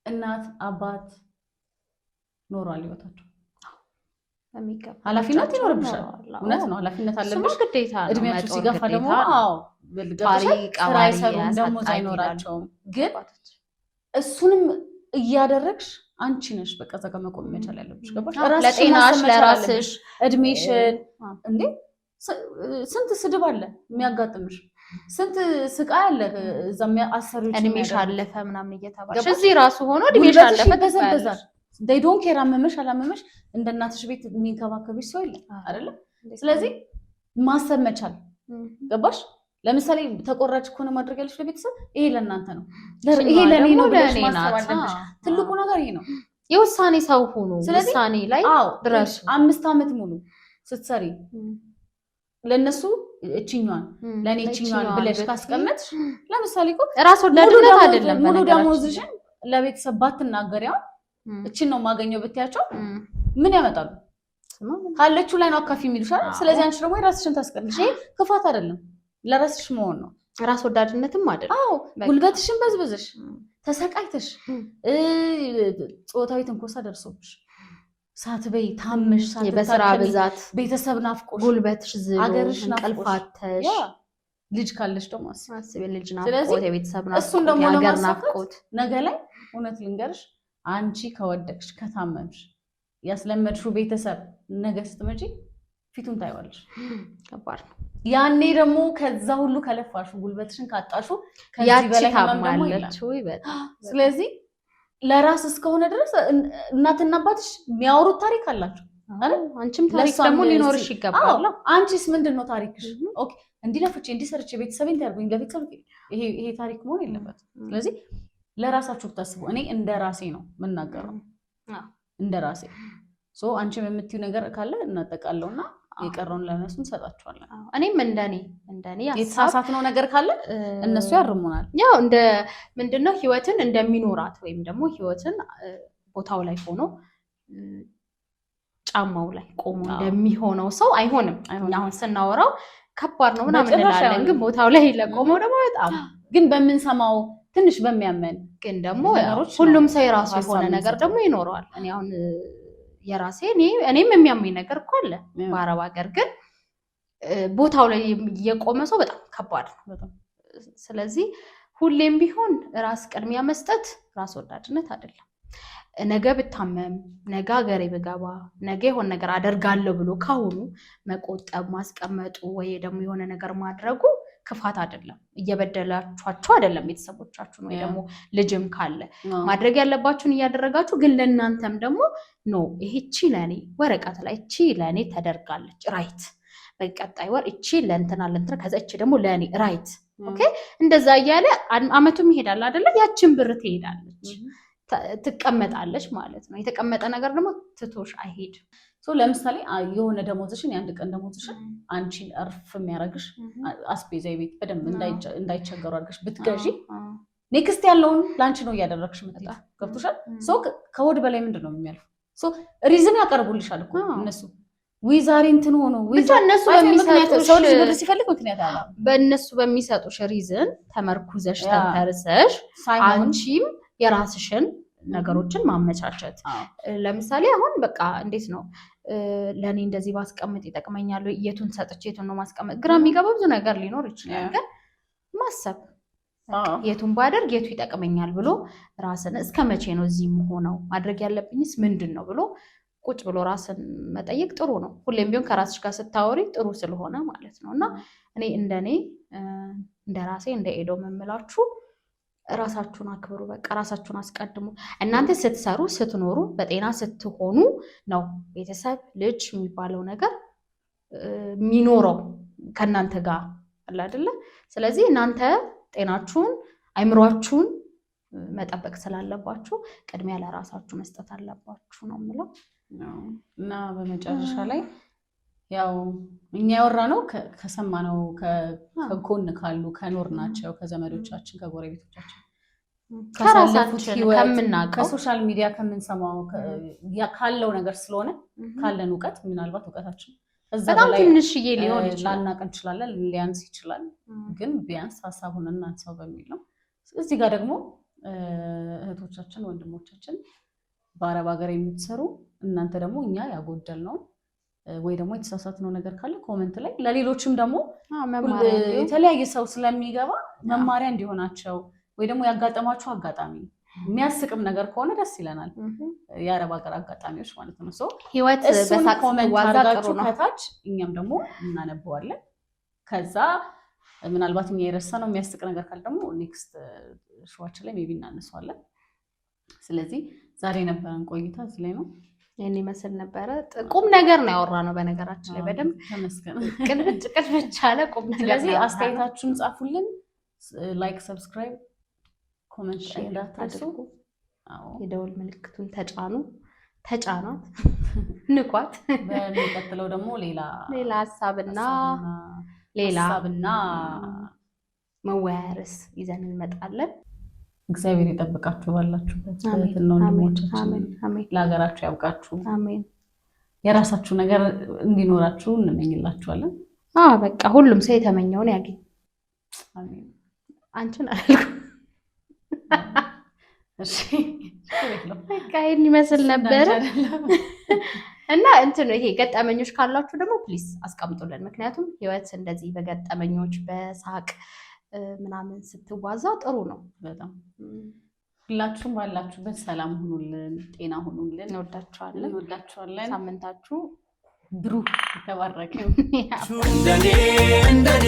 [SPEAKER 1] እናት አባት ኖሯል ህይወታቸው።
[SPEAKER 2] ኃላፊነት
[SPEAKER 1] ይኖርብሻል። እውነት ነው፣ ኃላፊነት አለብሽ።
[SPEAKER 2] ግዴታ ነው።
[SPEAKER 1] እድሜያችሁ ሲገፋ ደግሞ ደሞዝ አይኖራቸውም። ግን እሱንም እያደረግሽ አንቺ ነሽ በቃ እዛ ጋር መቆም መቻል ያለብሽ። ገባሽ?
[SPEAKER 2] ለጤናሽ ለራስሽ
[SPEAKER 1] እድሜሽን እንዴ ስንት ስድብ አለ የሚያጋጥምሽ፣ ስንት ስቃይ አለ እዛ አሰሪዎች
[SPEAKER 2] እድሜሽ አለፈ ምናምን እየተባለሽ እዚህ ራሱ ሆኖ እድሜሽ አለፈ ተበዛል።
[SPEAKER 1] they don't care አመመሽ አላመመሽ እንደ እናትሽ ቤት የሚንከባከብሽ ሰው የለም አይደለ? ስለዚህ ማሰብ መቻል ገባሽ? ለምሳሌ ተቆራጭ ከሆነ ማድረግ ያለሽ ለቤተሰብ ይሄ ለእናንተ ነው፣ ይሄ ለኔ ነው ብለሽ ማሰብ አለብሽ። ትልቁ ነገር ይሄ ነው።
[SPEAKER 2] የውሳኔ ሰው ሁኑ። ውሳኔ ላይ ድረሱ።
[SPEAKER 1] 5 ዓመት ሙሉ ስትሰሪ ለነሱ እቺኛን ለኔ እቺኛን ብለሽ ካስቀመጥሽ ለምሳሌ እኮ
[SPEAKER 2] ራስ ወዳድነት አይደለም።
[SPEAKER 1] ሙሉ ደሞዝሽን ለቤተሰብ ባትናገሪው እቺን ነው ማገኘው ብትያቸው ምን ያመጣሉ? ካለችው ላይ ነው አካፊ የሚሉሻል። ስለዚህ አንቺ ደግሞ የራስሽን ታስቀድሽ። ይሄ ክፋት አይደለም፣ ለራስሽ መሆን ነው።
[SPEAKER 2] ራስ ወዳድነትም አይደለም።
[SPEAKER 1] ጉልበትሽን በዝብዝሽ ተሰቃይተሽ ጾታዊ ትንኮሳ ደርሶብሽ ሳትበይ ታምሽ
[SPEAKER 2] በስራ ብዛት
[SPEAKER 1] ቤተሰብ ናፍቆሽ
[SPEAKER 2] ጉልበትሽ ዝሎ
[SPEAKER 1] አገርሽ
[SPEAKER 2] ናፍቆሽ
[SPEAKER 1] ልጅ ካለሽ ደግሞ
[SPEAKER 2] አስቢ ልጅ ናፍቆት የቤተሰብ ናፍቆት የሀገር ናፍቆት
[SPEAKER 1] ነገ ላይ እውነት ልንገርሽ አንቺ ከወደቅሽ ከታመምሽ ያስለመድሽው ቤተሰብ ነገ ስትመጪ ፊቱን ታይዋለሽ።
[SPEAKER 2] ከባድ ነው።
[SPEAKER 1] ያኔ ደግሞ ከዛ ሁሉ ከለፋሹ ጉልበትሽን ካጣሹ ከዚህ በላይ
[SPEAKER 2] ታማለች ወይ በጣም።
[SPEAKER 1] ስለዚህ ለራስ እስከሆነ ድረስ እናትና አባትሽ የሚያወሩት ታሪክ አላቸው አይደል?
[SPEAKER 2] አንቺም ታሪክ ደግሞ ሊኖርሽ ይገባል።
[SPEAKER 1] አንቺስ ምንድነው ታሪክሽ? ኦኬ እንዲለፍቼ እንዲሰርቼ ቤተሰቤን ታርጉኝ ለቤተሰብ ይሄ ታሪክ መሆን የለበትም። ስለዚህ ለራሳችሁ ታስቡ። እኔ እንደራሴ ነው የምናገረው እንደራሴ። አንቺም የምትዩ ነገር ካለ እናጠቃለውና የቀረውን ለነሱ እንሰጣቸዋለን።
[SPEAKER 2] እኔም እንደኔ
[SPEAKER 1] የተሳሳትነው ነገር ካለ እነሱ ያርሙናል።
[SPEAKER 2] ያው እንደ ምንድነው ህይወትን እንደሚኖራት ወይም ደግሞ ህይወትን ቦታው ላይ ሆኖ ጫማው ላይ ቆሞ እንደሚሆነው ሰው አይሆንም። አሁን ስናወራው ከባድ ነው ምናምን እንላለን፣ ግን ቦታው ላይ ለቆመው ደግሞ በጣም
[SPEAKER 1] ግን በምንሰማው ትንሽ በሚያመን
[SPEAKER 2] ግን ደግሞ ሁሉም ሰው የራሱ የሆነ ነገር ደግሞ ይኖረዋል። እኔ አሁን የራሴ እኔም የሚያመኝ ነገር እኮ አለ በአረብ ሀገር፣ ግን ቦታው ላይ የቆመ ሰው በጣም ከባድ ነው። ስለዚህ ሁሌም ቢሆን ራስ ቅድሚያ መስጠት ራስ ወዳድነት አይደለም። ነገ ብታመም፣ ነገ ሀገሬ ብገባ፣ ነገ የሆነ ነገር አደርጋለሁ ብሎ ካሁኑ መቆጠብ ማስቀመጡ ወይ ደግሞ የሆነ ነገር ማድረጉ ክፋት አይደለም። እየበደላችኋቸው አይደለም ቤተሰቦቻችሁን ወይ ደግሞ ልጅም ካለ ማድረግ ያለባችሁን እያደረጋችሁ፣ ግን ለእናንተም ደግሞ ይሄቺ ለኔ ወረቀት ላይ እቺ ለኔ ተደርጋለች ራይት፣ በቀጣይ ወር እቺ ለእንትና ከዛ እቺ ደግሞ ለኔ ራይት ኦኬ፣ እንደዛ እያለ አመቱም ይሄዳል አይደለ? ያችን ብር ትሄዳለች ትቀመጣለች ማለት ነው። የተቀመጠ ነገር ደግሞ ትቶሽ አይሄድም።
[SPEAKER 1] ለምሳሌ የሆነ ደሞዝሽን የአንድ ቀን ደሞዝሽን አንቺን እርፍ የሚያደርግሽ አስቤዛ ቤት በደንብ እንዳይቸገሩ አድርገሽ ብትገዢ ኔክስት ያለውን ለአንቺ ነው እያደረግሽ ምትል። ገብቶሻል? ከወድ በላይ ምንድን ነው የሚያልፈው? ሪዝን ያቀርቡልሻል እኮ እነሱ ዛሬ እንትን ሆኖ
[SPEAKER 2] እነሱ በሚሰጡሽ
[SPEAKER 1] ብር ሲፈልግ ምክንያት አለ።
[SPEAKER 2] በእነሱ በሚሰጡሽ ሪዝን ተመርኩዘሽ ተንተርሰሽ አንቺም የራስሽን ነገሮችን ማመቻቸት። ለምሳሌ አሁን በቃ እንዴት ነው ለኔ እንደዚህ ባስቀምጥ ይጠቅመኛል፣ የቱን ሰጥቼ የቱን ነው ማስቀምጥ፣ ግራ የሚገባ ብዙ ነገር ሊኖር ይችላል። ግን ማሰብ የቱን ባደርግ የቱ ይጠቅመኛል ብሎ ራስን እስከ መቼ ነው እዚህ ሆነው ማድረግ ያለብኝስ ምንድን ነው ብሎ ቁጭ ብሎ ራስን መጠየቅ ጥሩ ነው። ሁሌም ቢሆን ከራስሽ ጋር ስታወሪ ጥሩ ስለሆነ ማለት ነው። እና እኔ እንደ ራሴ እንደ ኤዶም የምላችሁ ራሳችሁን አክብሩ። በቃ ራሳችሁን አስቀድሙ። እናንተ ስትሰሩ ስትኖሩ በጤና ስትሆኑ ነው ቤተሰብ ልጅ የሚባለው ነገር የሚኖረው ከእናንተ ጋር አለ አይደለ? ስለዚህ እናንተ ጤናችሁን አይምሯችሁን መጠበቅ ስላለባችሁ ቅድሚያ ለራሳችሁ መስጠት አለባችሁ ነው የምለው።
[SPEAKER 1] እና በመጨረሻ ላይ ያው እኛ ያወራነው ከሰማነው ከጎን ካሉ ከኖርናቸው ከዘመዶቻችን ከጎረቤቶቻችን
[SPEAKER 2] ከራሳችን ከምናውቀው
[SPEAKER 1] ከሶሻል ሚዲያ ከምንሰማው ካለው ነገር ስለሆነ ካለን እውቀት ምናልባት እውቀታችን
[SPEAKER 2] በጣም ትንሽዬ ሊሆን ይችላል፣
[SPEAKER 1] ላናቅ እንችላለን፣ ሊያንስ ይችላል። ግን ቢያንስ ሀሳቡን እናንሳው በሚል ነው። እዚህ ጋር ደግሞ እህቶቻችን ወንድሞቻችን በአረብ ሀገር የምትሰሩ እናንተ ደግሞ እኛ ያጎደልነው ወይ ደግሞ የተሳሳትነው ነገር ካለ ኮመንት ላይ ለሌሎችም ደግሞ የተለያየ ሰው ስለሚገባ መማሪያ እንዲሆናቸው ወይ ደግሞ ያጋጠማችሁ አጋጣሚ የሚያስቅም ነገር ከሆነ ደስ ይለናል። የአረብ ሀገር አጋጣሚዎች ማለት ነው።
[SPEAKER 2] ህይወት በሳቅ
[SPEAKER 1] ኮመንት አድርጋችሁ ከታች እኛም ደግሞ እናነበዋለን። ከዛ ምናልባት እኛ የረሳነው የሚያስቅ ነገር ካለ ደግሞ ኔክስት ሾዋችን ላይ ሜቢ እናነሳዋለን። ስለዚህ ዛሬ የነበረን ቆይታ እዚህ ላይ ነው።
[SPEAKER 2] ይሄን ይመስል ነበረ። ቁም ነገር ነው ያወራነው በነገራችን ላይ በደንብ
[SPEAKER 1] ተመስገን።
[SPEAKER 2] ቅልብጭ አለ ቁም ነገር።
[SPEAKER 1] ስለዚህ አስተያየታችሁን ጻፉልን። ላይክ፣ ሰብስክራይብ፣ ኮሜንት እንዳትረሱ።
[SPEAKER 2] የደወል ምልክቱን ተጫኗት፣ ንኳት።
[SPEAKER 1] በሚቀጥለው ደግሞ ሌላ
[SPEAKER 2] ሀሳብና መወያያ ርዕስ ይዘን እንመጣለን። እግዚአብሔር ይጠብቃችሁ ባላችሁበት። እህትና ወንድሞቻችን ለሀገራችሁ ያብቃችሁ። አሜን። የራሳችሁ ነገር እንዲኖራችሁ እንመኝላችኋለን። በቃ ሁሉም ሰው የተመኘውን ያገኝ። አሜን። አንቺን አልኩ። እሺ በቃ ይሄን ይመስል ነበር እና ይሄ ገጠመኞች ካላችሁ ደግሞ ፕሊዝ አስቀምጡልን። ምክንያቱም ህይወት እንደዚህ በገጠመኞች በሳቅ ምናምን ስትዋዛ ጥሩ ነው በጣም። ሁላችሁም ባላችሁበት ሰላም ሁኑልን፣ ጤና ሁኑልን። እንወዳችኋለን። ሳምንታችሁ ብሩህ የተባረከ እንደኔ